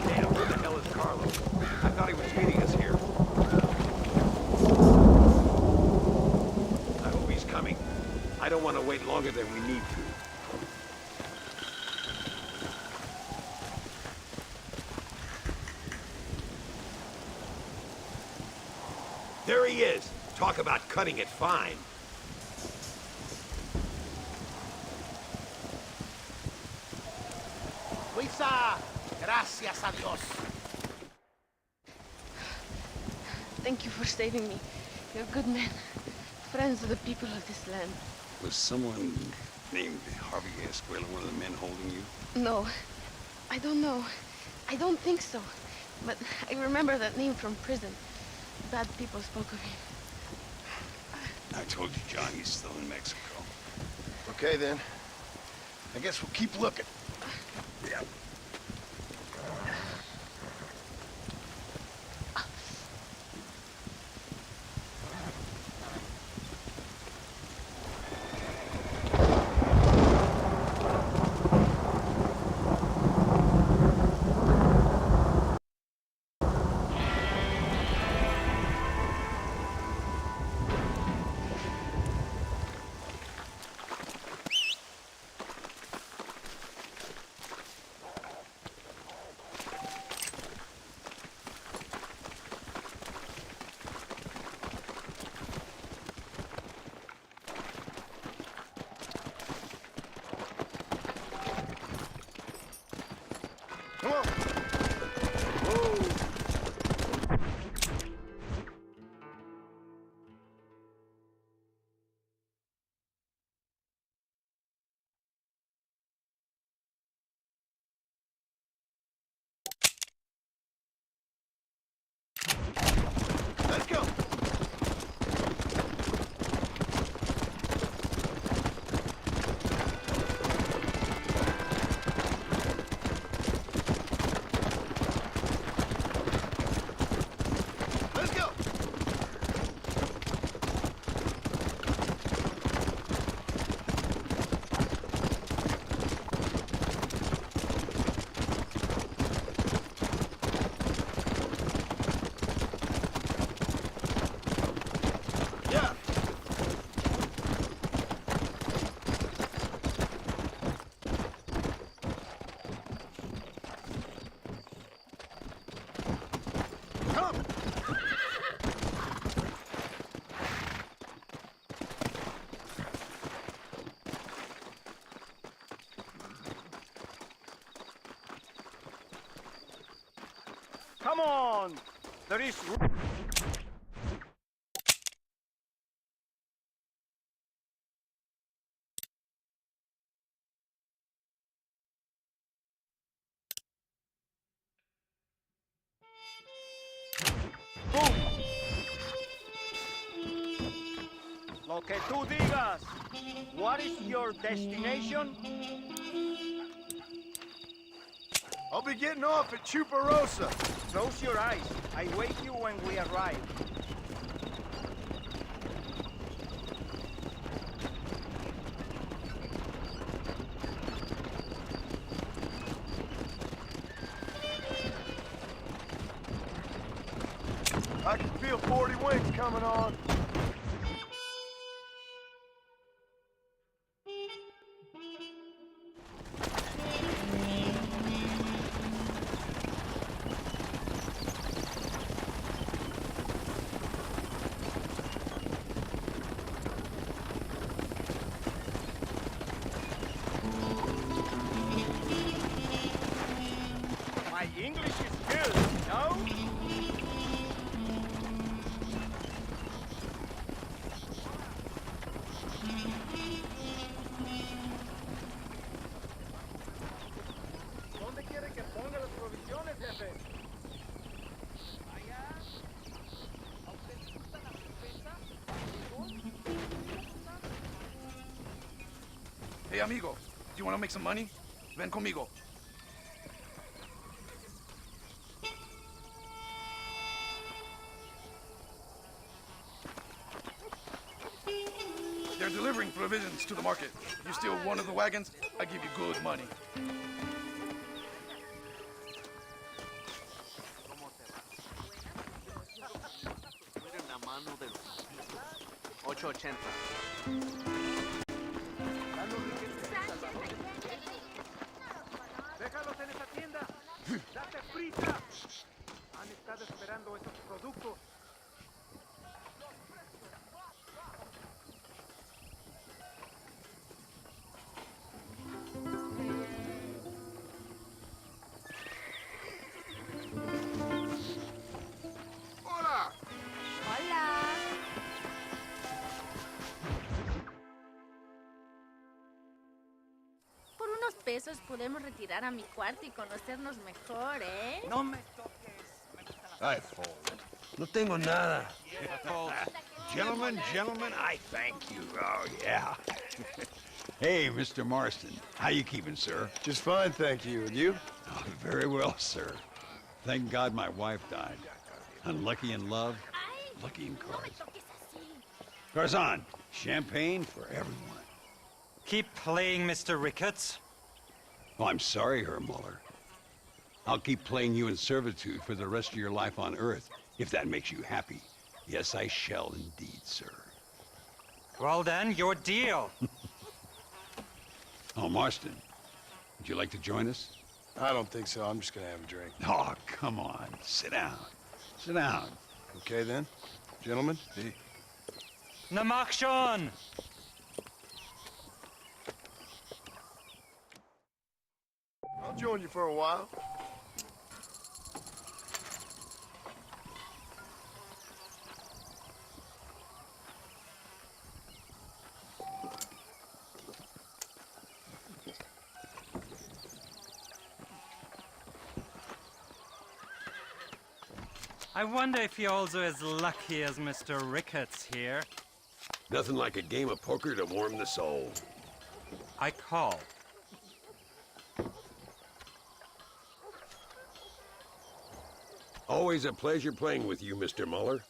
Damn, where the hell is Carlos? I thought he was meeting us here. I hope he's coming. I don't want to wait longer than we need to. There he is. Talk about cutting it fine. Luisa, gracias a Dios. Thank you for saving me. You're good men. Friends of the people of this land. Was someone named Harvey Escuela one of the men holding you? No, I don't know. I don't think so. But I remember that name from prison. Bad people spoke of him. I told you, John, he's still in Mexico. Okay, then. I guess we'll keep looking. Yeah. Come on. Let's go. Let's go. Yeah. Come. Come on! There is... Lo que tú digas. What is your destination? I'll be getting off at Chuparosa. Close your eyes. I wake you when we arrive. I can feel 40 wings coming on. My English is good, no? ¿Dónde quiere que ponga las provisiones, jefe? Allá. ¿A usted le gusta la cerveza? Hey, amigo, do you want to make some money? Ven conmigo. They're delivering provisions to the market. You steal one of the wagons, I give you good money. Déjalos en esa tienda. Date prisa. Han estado esperando esos productos. Hola. Hola. Por unos pesos podemos retirar a mi cuarto y conocernos mejor, ¿eh? No me toques. Ay, Fold. No tengo nada. Gentlemen, I thank you. Oh, yeah. Hey, Mr. Marston. How you keeping, sir? Just fine, thank you. And you? Oh, very well, sir. Thank God my wife died. Unlucky in love, lucky in cards. Garzon, champagne for everyone. Keep playing, Mr. Ricketts. Oh, I'm sorry, Herr Muller. I'll keep playing you in servitude for the rest of your life on Earth, if that makes you happy. Yes, I shall indeed, sir. Well then, your deal. Oh, Marston, would you like to join us? I don't think so. I'm just gonna have a drink. Oh, come on. Sit down. Sit down. Okay, then. Gentlemen? Na mach schon! I'll join you for a while. I wonder if you're also as lucky as Mr. Ricketts here. Nothing like a game of poker to warm the soul. I call. Always a pleasure playing with you, Mr. Muller.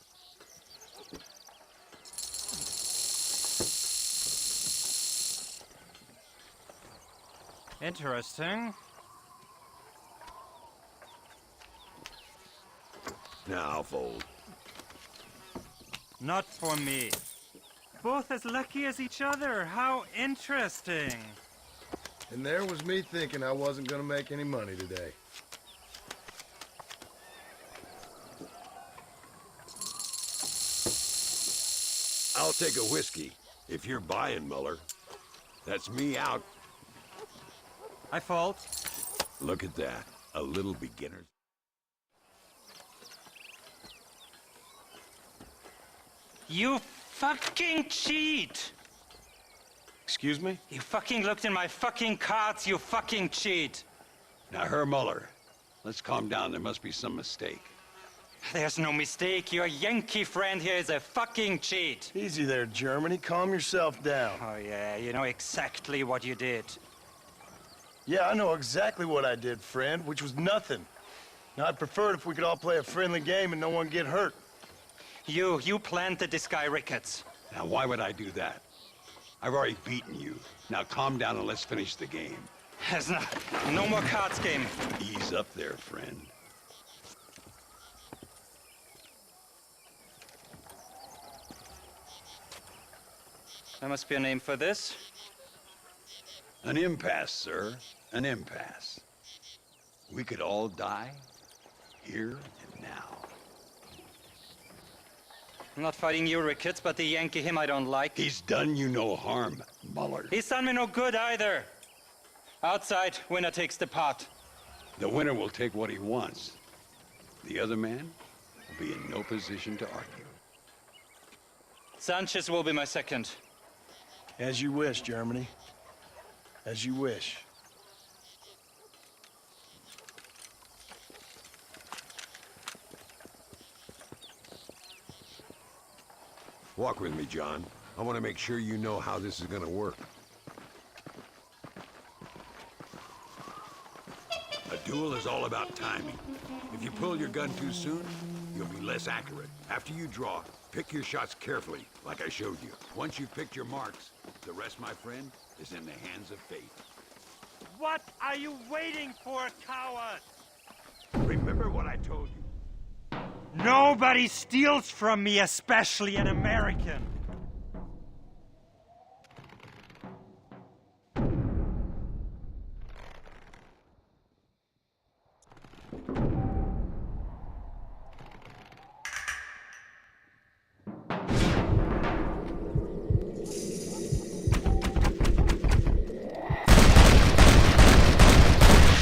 Interesting. Now, Fold. Not for me. Both as lucky as each other. How interesting. And there was me thinking I wasn't gonna make any money today. I'll take a whiskey, if you're buying, Muller. That's me out. I fault. Look at that. A little beginner. You fucking cheat! Excuse me? You fucking looked in my fucking cards, you fucking cheat! Now, Herr Muller, let's calm down. There must be some mistake. There's no mistake. Your Yankee friend here is a fucking cheat. Easy there, Germany. Calm yourself down. Oh, yeah, you know exactly what you did. Yeah, I know exactly what I did, friend, which was nothing. Now, I'd prefer it if we could all play a friendly game and no one get hurt. You planted this guy Ricketts. Now, why would I do that? I've already beaten you. Now, calm down and let's finish the game. There's no more cards game. Ease up there, friend. There must be a name for this. An impasse, sir. An impasse. We could all die here and now. I'm not fighting you, Ricketts, but the Yankee him I don't like. He's done you no harm, Muller. He's done me no good either. Outside, winner takes the pot. The winner will take what he wants. The other man will be in no position to argue. Sanchez will be my second. As you wish, Germany. As you wish. Walk with me, John. I want to make sure you know how this is going to work. A duel is all about timing. If you pull your gun too soon, you'll be less accurate. After you draw, pick your shots carefully, like I showed you. Once you've picked your marks, the rest, my friend, is in the hands of fate. What are you waiting for, coward? Remember what I told you. Nobody steals from me, especially an American.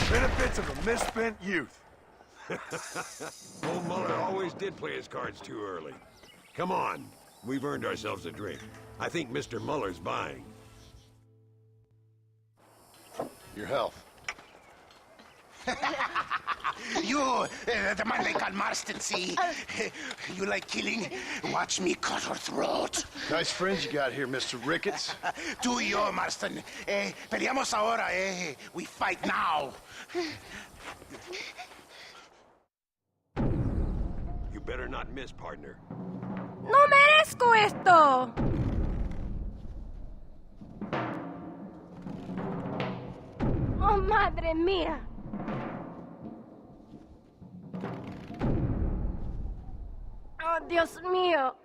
Benefits of a misspent youth. Old Muller always did play his cards too early. Come on, we've earned ourselves a drink. I think Mr. Muller's buying. Your health. You, the man they call Marston, see? You like killing? Watch me cut her throat. Nice friends you got here, Mr. Ricketts. Tú y yo, Marston. Peleamos ahora, We fight now. You better not miss, partner. ¡No merezco esto! ¡Oh, madre mía! ¡Oh, Dios mío!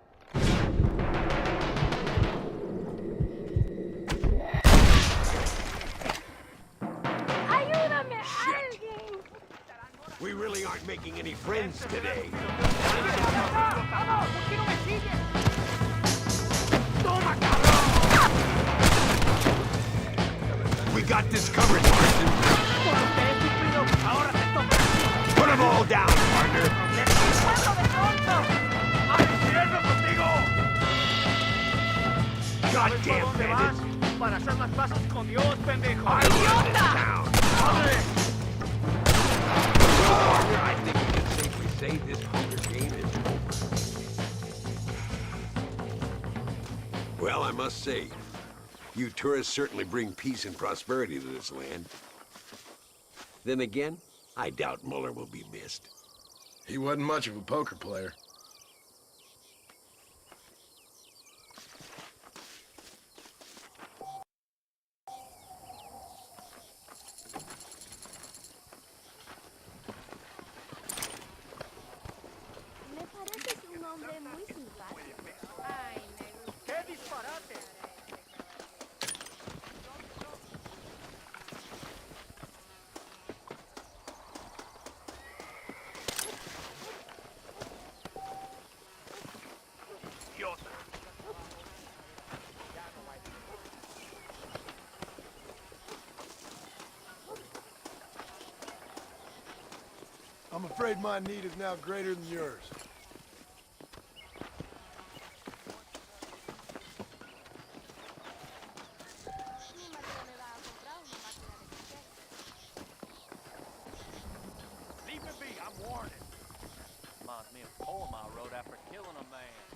¡Ayúdame, alguien! We really aren't making any friends today. We got this covered, Marston. Put them all down, partner. Goddamn bandits. Para ser más fácil con Dios, pendejo. ¡Idiota! I think we can safely say this hunger game is over. Well, I must say, you tourists certainly bring peace and prosperity to this land. Then again, I doubt Muller will be missed. He wasn't much of a poker player. Me pareces un hombre muy simpático. Ay, me gusta. ¡Qué disparate! I'm afraid my need is now greater than yours. Leave me be, I'm warning. Reminds me of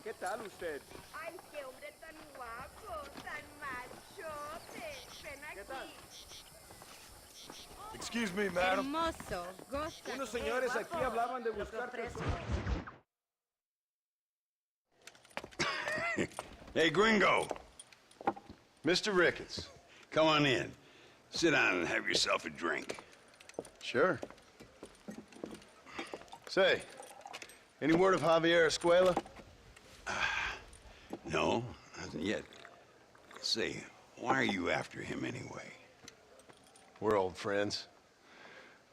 ¿Qué tal usted? Ay, qué hombre tan guapo, tan machote. Ven aquí. Excuse me, madam. Hermoso, goza. Unos señores aquí hablaban de buscar personas. Hey, gringo. Mr. Ricketts. Come on in. Sit down and have yourself a drink. Sure. Say, any word of Javier Escuela? No, nothing yet. Say, why are you after him anyway? We're old friends.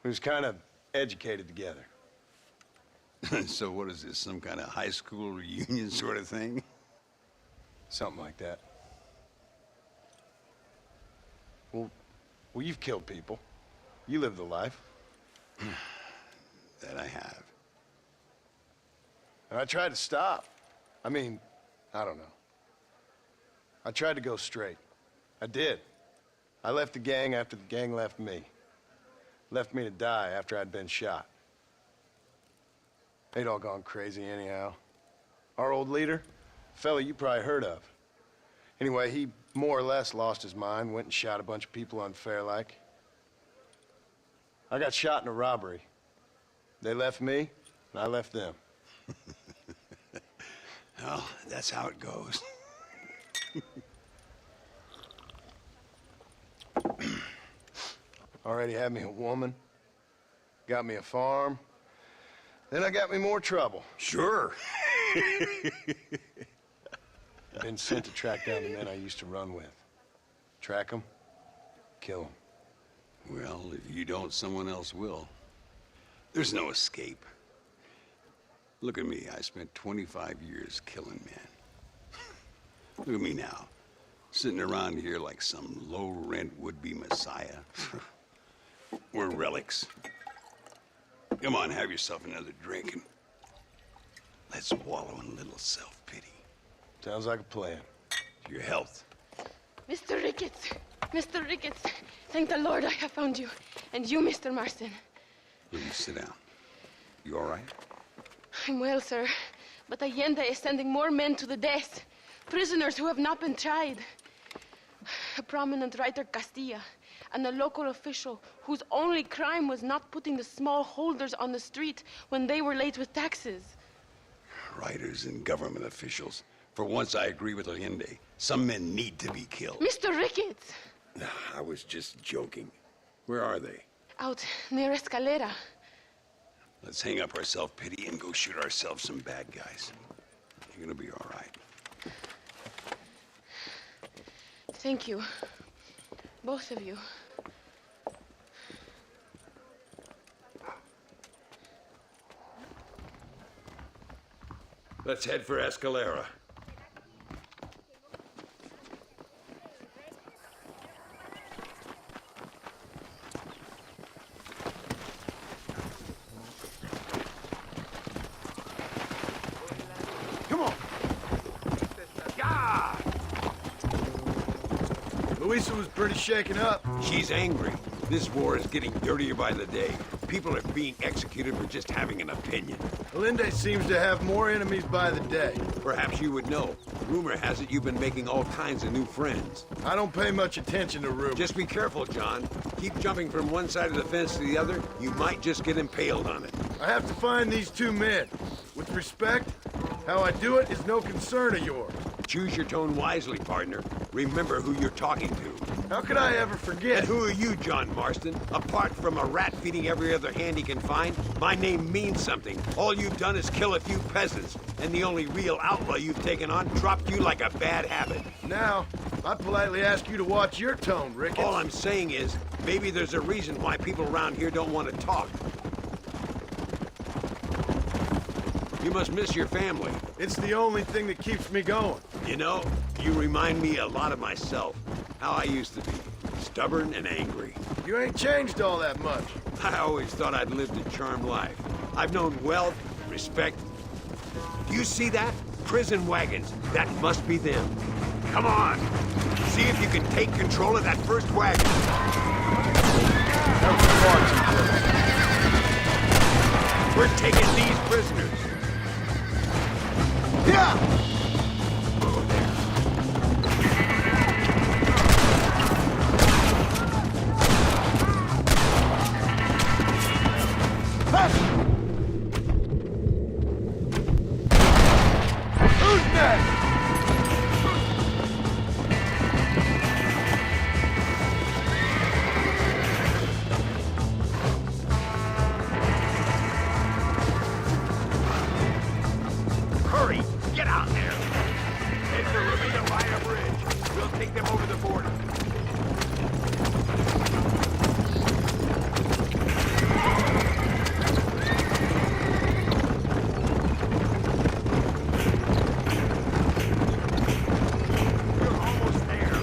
We was kind of educated together. So what is this, some kind of high school reunion sort of thing? Something like that. Well, you've killed people. You lived the life. That I have. And I tried to stop. I mean, I don't know. I tried to go straight. I did. I left the gang after the gang left me. Left me to die after I'd been shot. They'd all gone crazy anyhow. Our old leader, a fella you probably heard of. Anyway, he more or less lost his mind, went and shot a bunch of people unfair like. I got shot in a robbery. They left me, and I left them. Well, that's how it goes. Already had me a woman, got me a farm, then I got me more trouble. Sure. Been sent to track down the men I used to run with. Track them, kill them. Well, if you don't, someone else will. There's no escape. Look at me. I spent 25 years killing men. Look at me now. Sitting around here like some low-rent would-be messiah. We're relics. Come on, have yourself another drink and let's wallow in a little self-pity. Sounds like a plan. Your health. Mr. Ricketts! Mr. Ricketts! Thank the Lord I have found you. And you, Mr. Marston. Will you sit down? You all right? I'm well, sir. But Allende is sending more men to the death. Prisoners who have not been tried. A prominent writer, Castilla, and a local official whose only crime was not putting the small holders on the street when they were late with taxes. Writers and government officials. For once, I agree with Allende. Some men need to be killed. Mr. Ricketts! I was just joking. Where are they? Out near Escalera. Let's hang up our self-pity and go shoot ourselves some bad guys. You're gonna be all right. Thank you. Both of you. Let's head for Escalera. Come on. Yeah! Luisa was pretty shaken up. She's angry. This war is getting dirtier by the day. People are being executed for just having an opinion. Allende seems to have more enemies by the day. Perhaps you would know. Rumor has it you've been making all kinds of new friends. I don't pay much attention to rumors. Just be careful, John. Keep jumping from one side of the fence to the other. You might just get impaled on it. I have to find these two men. With respect, how I do it is no concern of yours. Choose your tone wisely, partner. Remember who you're talking to. How could I ever forget? And who are you, John Marston? Apart from a rat feeding every other hand he can find, my name means something. All you've done is kill a few peasants, and the only real outlaw you've taken on dropped you like a bad habit. Now, I politely ask you to watch your tone, Ricketts. All I'm saying is, maybe there's a reason why people around here don't want to talk. You must miss your family. It's the only thing that keeps me going. You know, you remind me a lot of myself. How I used to be. Stubborn and angry. You ain't changed all that much. I always thought I'd lived a charmed life. I've known wealth, respect. Do you see that? Prison wagons. That must be them. Come on. See if you can take control of that first wagon. We're taking these prisoners. Hurry! Get out there! Head to Ramita via bridge. We'll take them over the border. We're almost there.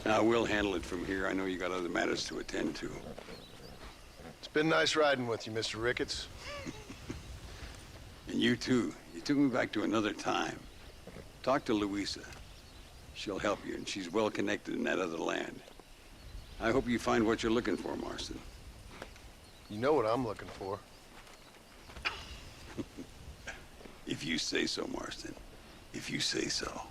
Now, we'll handle it from here. I know you got other matters to attend to. It's been nice riding with you, Mr. Ricketts. And you, too. You took me back to another time. Talk to Louisa. She'll help you, and she's well connected in that other land. I hope you find what you're looking for, Marston. You know what I'm looking for. If you say so, Marston. If you say so.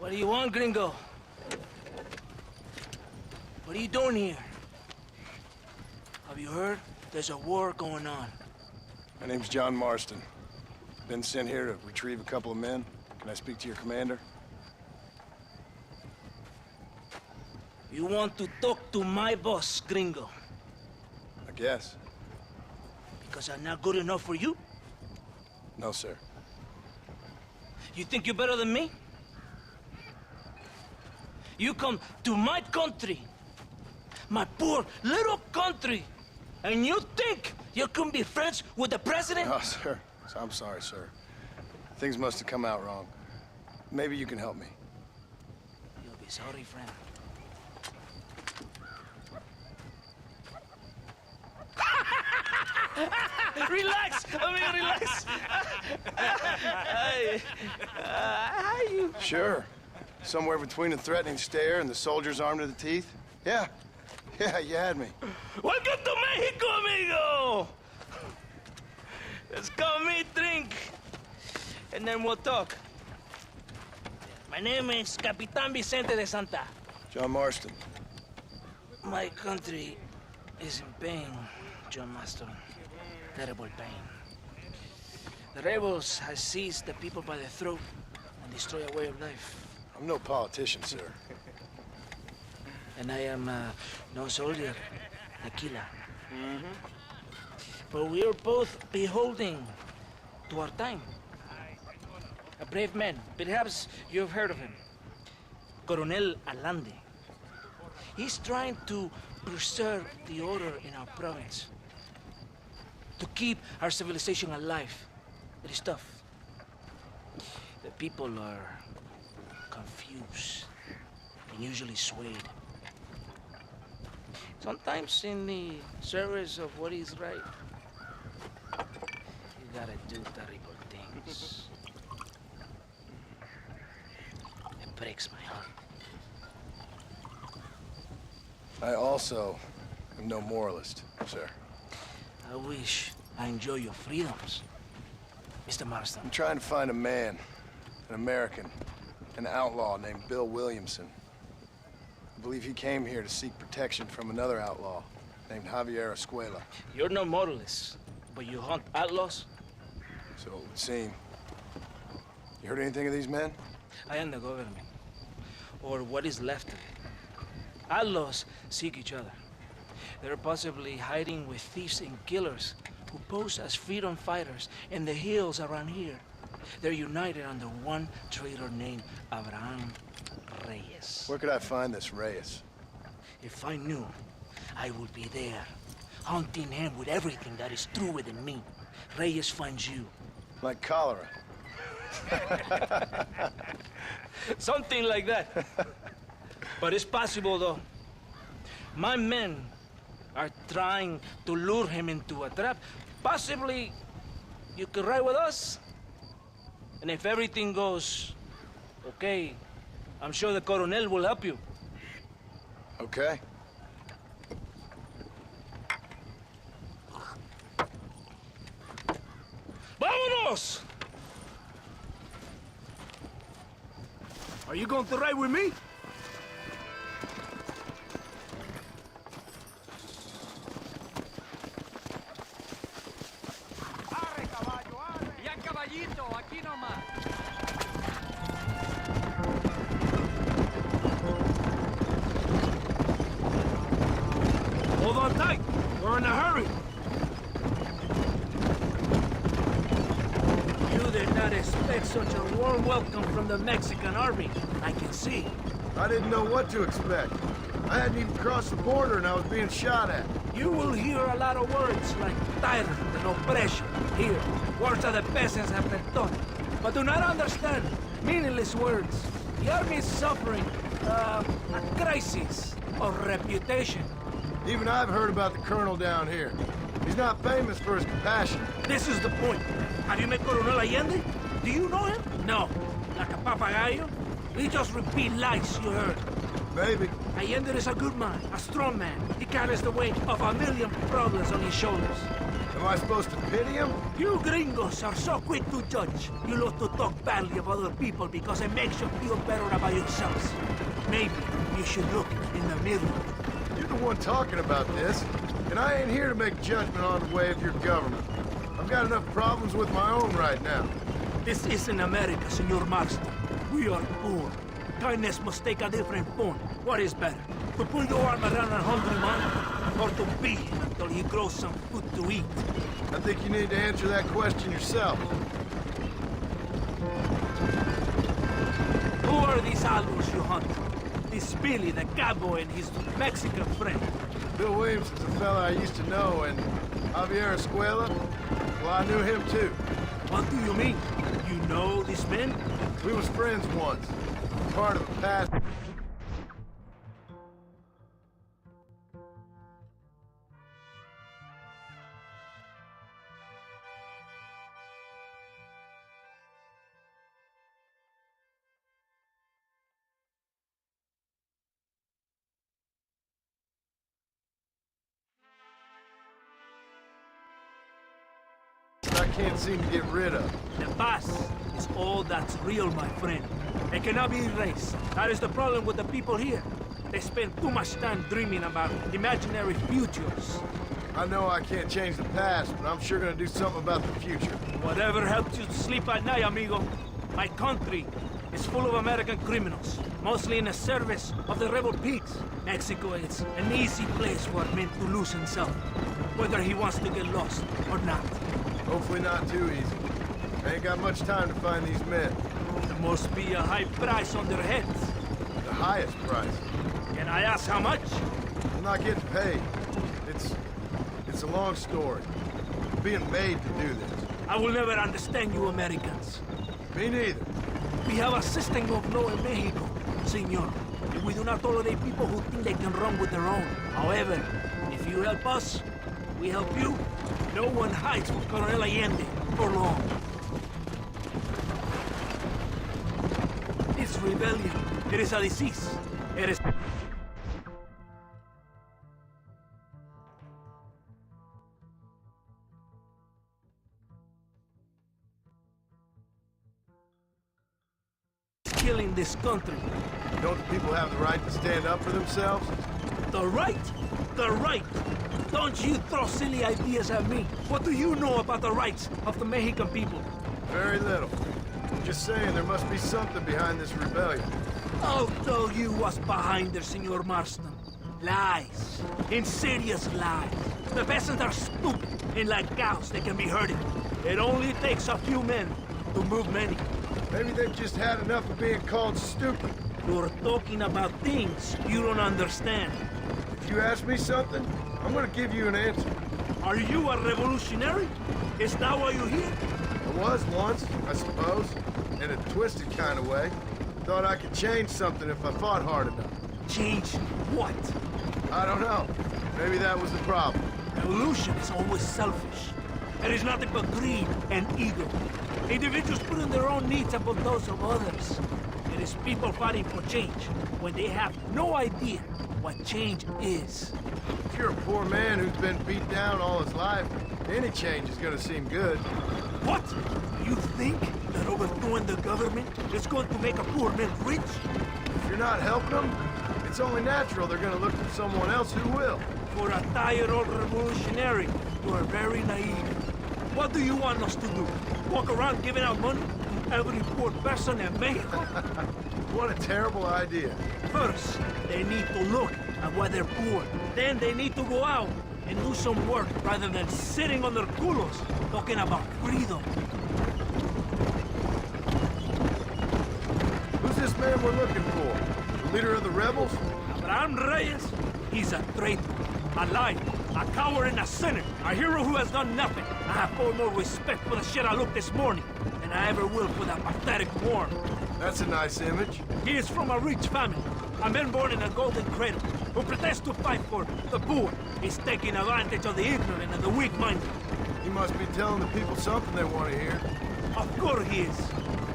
What do you want, gringo? What are you doing here? Have you heard? There's a war going on. My name's John Marston. Been sent here to retrieve a couple of men. Can I speak to your commander? You want to talk to my boss, gringo? I guess. Because I'm not good enough for you? No, sir. You think you're better than me? You come to my country, my poor little country, and you think you can be friends with the president? No, sir. I'm sorry, sir. Things must have come out wrong. Maybe you can help me. You'll be sorry, friend. Relax! Relax! How you... Sure. Somewhere between a threatening stare and the soldier's armed to the teeth? Yeah. Yeah, you had me. Welcome to Mexico, amigo! Let's come meet, drink, and then we'll talk. My name is Capitan Vicente de Santa. John Marston. My country is in pain, John Marston. Terrible pain. The rebels have seized the people by the throat and destroy a way of life. I'm no politician, sir. And I am no soldier, Tequila. But we are both beholding to our time. A brave man. Perhaps you've heard of him. Coronel Allende. He's trying to preserve the order in our province. To keep our civilization alive. It is tough. The people are confused and usually swayed. Sometimes in the service of what is right, you gotta do terrible things. It breaks my heart. I also am no moralist, sir. I wish I enjoy your freedoms, Mr. Marston. I'm trying to find a man, an American, an outlaw named Bill Williamson. I believe he came here to seek protection from another outlaw named Javier Escuela. You're no moralist, but you hunt outlaws? So it would seem. You heard anything of these men? I am the government, or what is left of it. Outlaws seek each other. They're possibly hiding with thieves and killers who pose as freedom fighters in the hills around here. They're united under one traitor named Abraham Reyes. Where could I find this Reyes? If I knew, I would be there, hunting him with everything that is true within me. Reyes finds you. Like cholera. Something like that. But it's possible, though. My men are trying to lure him into a trap. Possibly, you could ride with us? And if everything goes okay, I'm sure the Coronel will help you. Okay. ¡Vámonos! Are you going to ride with me? Aquí nomás. Hold on tight. We're in a hurry. You did not expect such a warm welcome from the Mexican army, I can see. I didn't know what to expect. I hadn't even crossed the border and I was being shot at. You will hear a lot of words like tyrant and oppression here. Words that the peasants have been taught, but do not understand meaningless words. The army is suffering a crisis of reputation. Even I've heard about the colonel down here. He's not famous for his compassion. This is the point. Have you met Coronel Allende? Do you know him? No. Like a papagayo? He just repeat lies you heard. Maybe. Allende is a good man, a strong man. He carries the weight of 1,000,000 problems on his shoulders. Am I supposed to pity him? You gringos are so quick to judge. You love to talk badly of other people because it makes you feel better about yourselves. Maybe you should look in the mirror. You're the one talking about this, and I ain't here to make judgment on the way of your government. I've got enough problems with my own right now. This isn't America, Senor Marston. We are poor. Kindness must take a different form. What is better? To pull your arm around a hungry man? Or to beat him until he grows some food to eat? I think you need to answer that question yourself. Who are these algos you hunt? This Billy, the cowboy, and his Mexican friend. Bill Williams is a fella I used to know, and Javier Escuela, well, I knew him too. What do you mean? You know these men? We was friends once. Part of the past. I can't seem to get rid of. The past is all that's real, my friend. It cannot be erased. That is the problem with the people here. They spend too much time dreaming about imaginary futures. I know I can't change the past, but I'm sure gonna do something about the future. Whatever helps you to sleep at night, amigo. My country is full of American criminals, mostly in the service of the rebel pigs. Mexico is an easy place for a man to lose himself, whether he wants to get lost or not. Hopefully not too easy. I ain't got much time to find these men. There must be a high price on their heads. The highest price. Can I ask how much? I'm not getting paid. It's a long story. I'm being made to do this. I will never understand you Americans. Me neither. We have a system of law in Mexico, senor. And we do not tolerate people who think they can run with their own. However, if you help us, we help you. No one hides from Colonel Allende for long. It's rebellion. It is a disease. It is... killing this country. Don't the people have the right to stand up for themselves? The right? The right! Don't you throw silly ideas at me. What do you know about the rights of the Mexican people? Very little. Just saying there must be something behind this rebellion. I'll tell you what's behind there, Senor Marston. Lies. Insidious lies. The peasants are stupid, and like cows, they can be herded. It only takes a few men to move many. Maybe they've just had enough of being called stupid. You're talking about things you don't understand. If you ask me something, I'm gonna give you an answer. Are you a revolutionary? Is that why you're here? I was once, I suppose. In a twisted kind of way. Thought I could change something if I fought hard enough. Change what? I don't know. Maybe that was the problem. Revolution is always selfish. It is nothing but greed and ego. Individuals putting their own needs above those of others. It is people fighting for change when they have no idea what change is. If you're a poor man who's been beat down all his life, any change is gonna seem good. What? You think that overthrowing the government is going to make a poor man rich? If you're not helping them, it's only natural they're gonna look for someone else who will. For a tired old revolutionary, you are very naive. What do you want us to do? Walk around giving out money to every poor person in Mexico? What a terrible idea. First, they need to look at why they're poor. Then they need to go out and do some work rather than sitting on their culos talking about freedom. Who's this man we're looking for? The leader of the rebels? Abraham Reyes? He's a traitor, a liar, a coward and a sinner. A hero who has done nothing. I have far more respect for the shit I looked this morning than I ever will for that pathetic worm. That's a nice image. He is from a rich family. A man born in a golden cradle who pretends to fight for the poor. He's taking advantage of the ignorant and the weak-minded. He must be telling the people something they want to hear. Of course he is.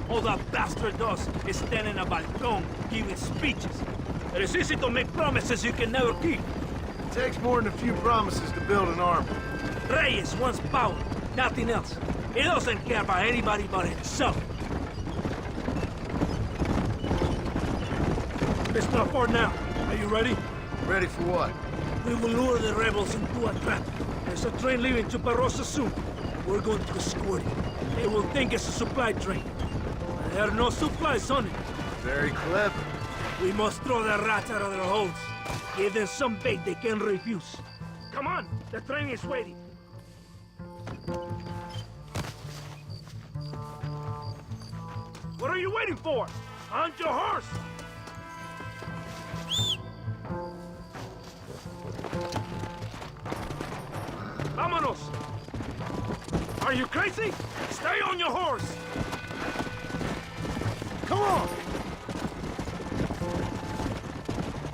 All that bastard does is stand in a balcony giving speeches. It is easy to make promises you can never keep. It takes more than a few promises to build an army. Reyes wants power, nothing else. He doesn't care about anybody but himself. Mr. Ford now, are you ready? Ready for what? We will lure the rebels into a trap. There's a train leaving Chuparosa soon. We're going to escort it. They will think it's a supply train. But there are no supplies on it. Very clever. We must throw the rats out of their holes. Give them some bait they can refuse. Come on, the train is waiting. What are you waiting for? On your horse! Vámonos! Are you crazy? Stay on your horse! Come on!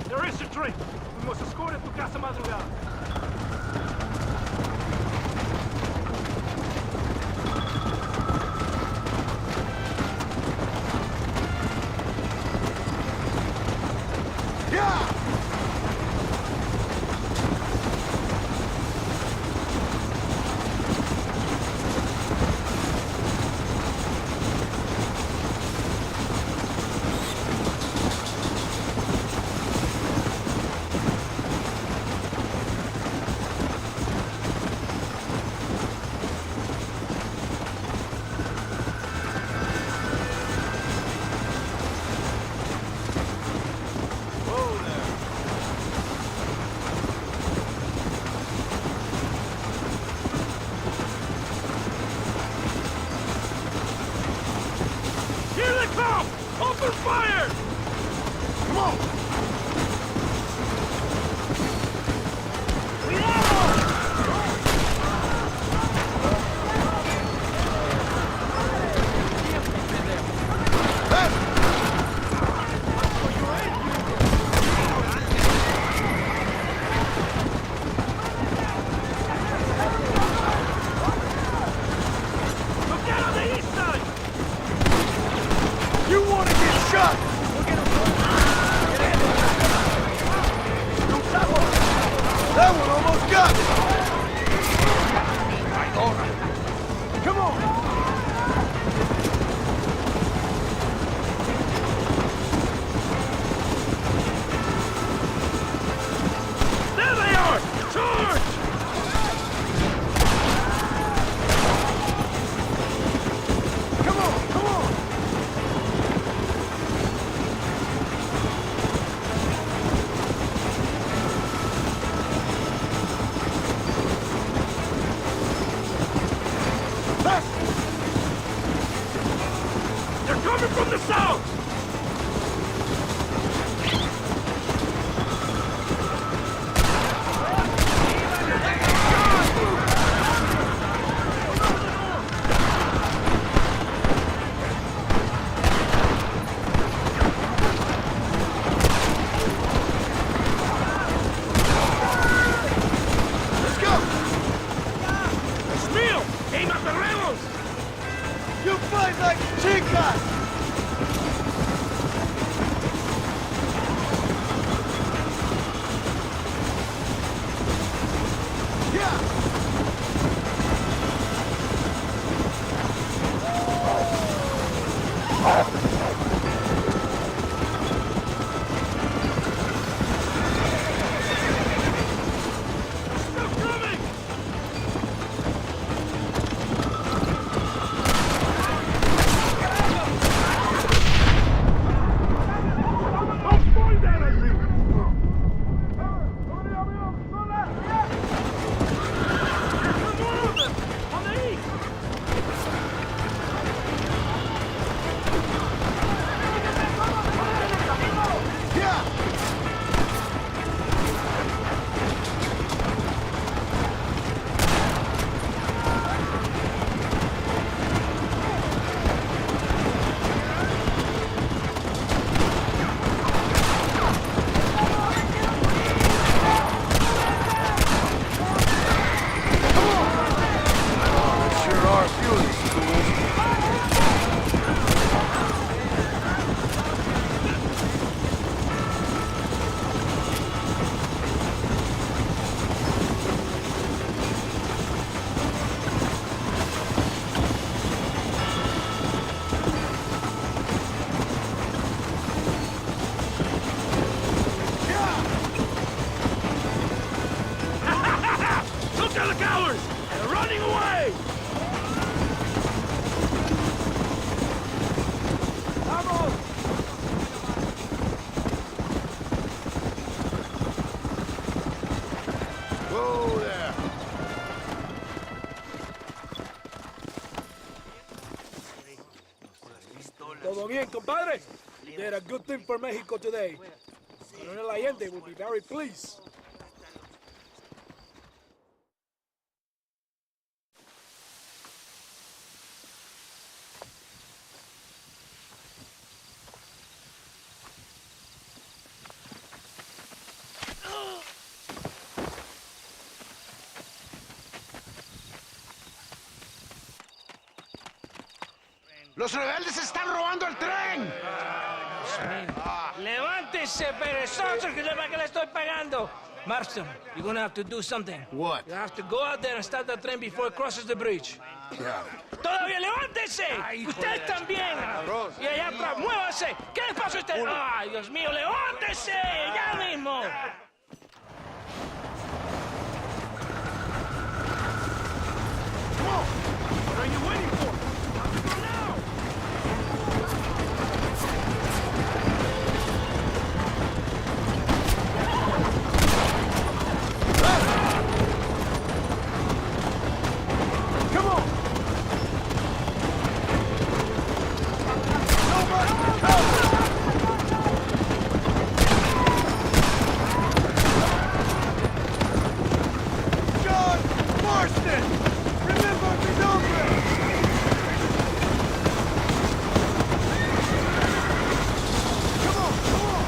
There is a train. We must escort it to Casa Madrugada. Open fire! Come on! That one almost got me! All right. Come on! There they are! Charge! Come on, come on! They're coming from the south! Let's go! Smil! Aim at the rebels! You fight like chicas! cowards! They're running away! Vamos! Whoa there! Todo bien, compadre? You did a good thing for Mexico today. Coronel Allende will be very pleased. ¡Los rebeldes están robando el tren! ¡Levántese, perezosos, que sepa que le estoy pagando! Marston, you're gonna have to do something. What? You have to go out there and stop the train before it crosses the bridge. Yeah. ¡Todavía levántese! ¡Usted también! Y allá atrás, muévase. ¿Qué les pasa a usted? ¡Ay, Dios mío, levántese! ¡Ya mismo! What are you waiting for? Have to go now! Come on! John Marston! Remember mi nombre! Come on, come on!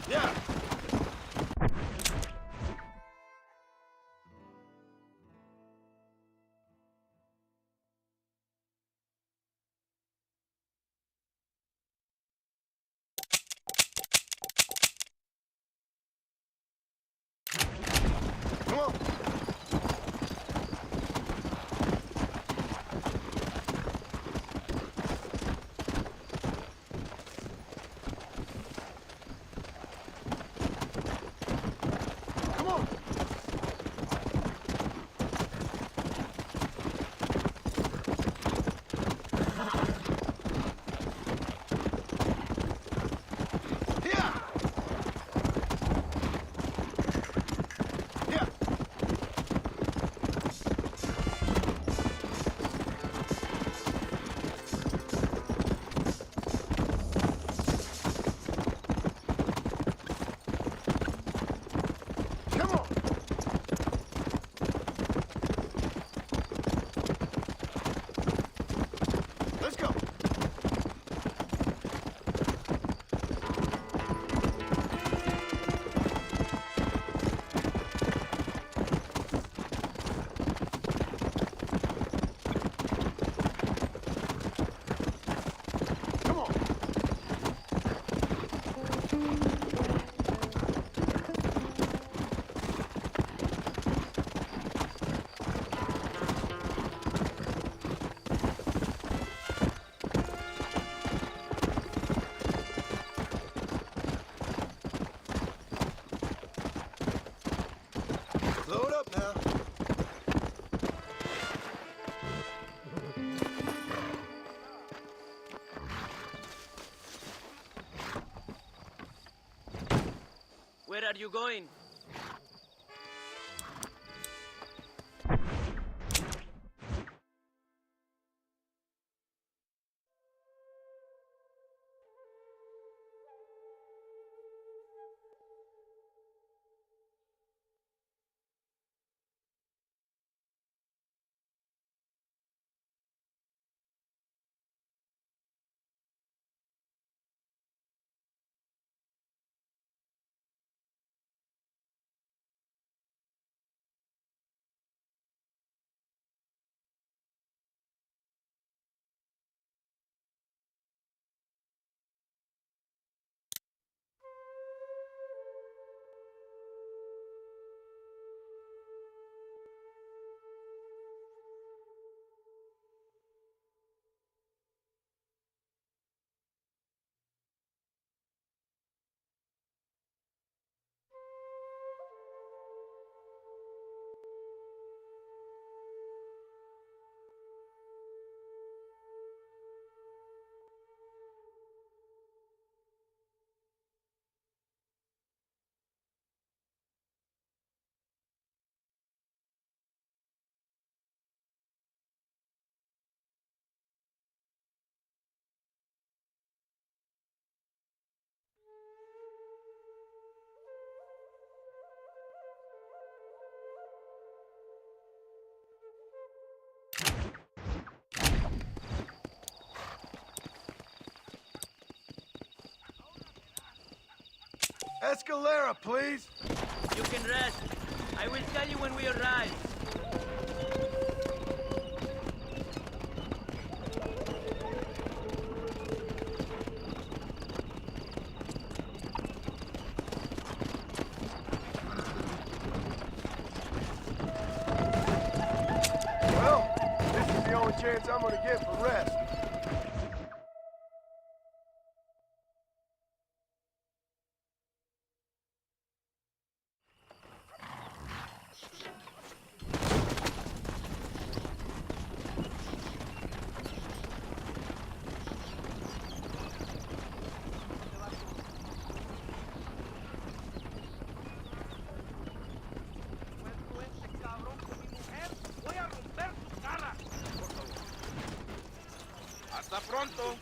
Yeah. Come on. Come on. Here. Here. Come on. Let's go. Come on. Load up now. Where are you going? Escalera, please. You can rest. I will tell you when we arrive. Well, this is the only chance I'm gonna get for rest. Hasta pronto.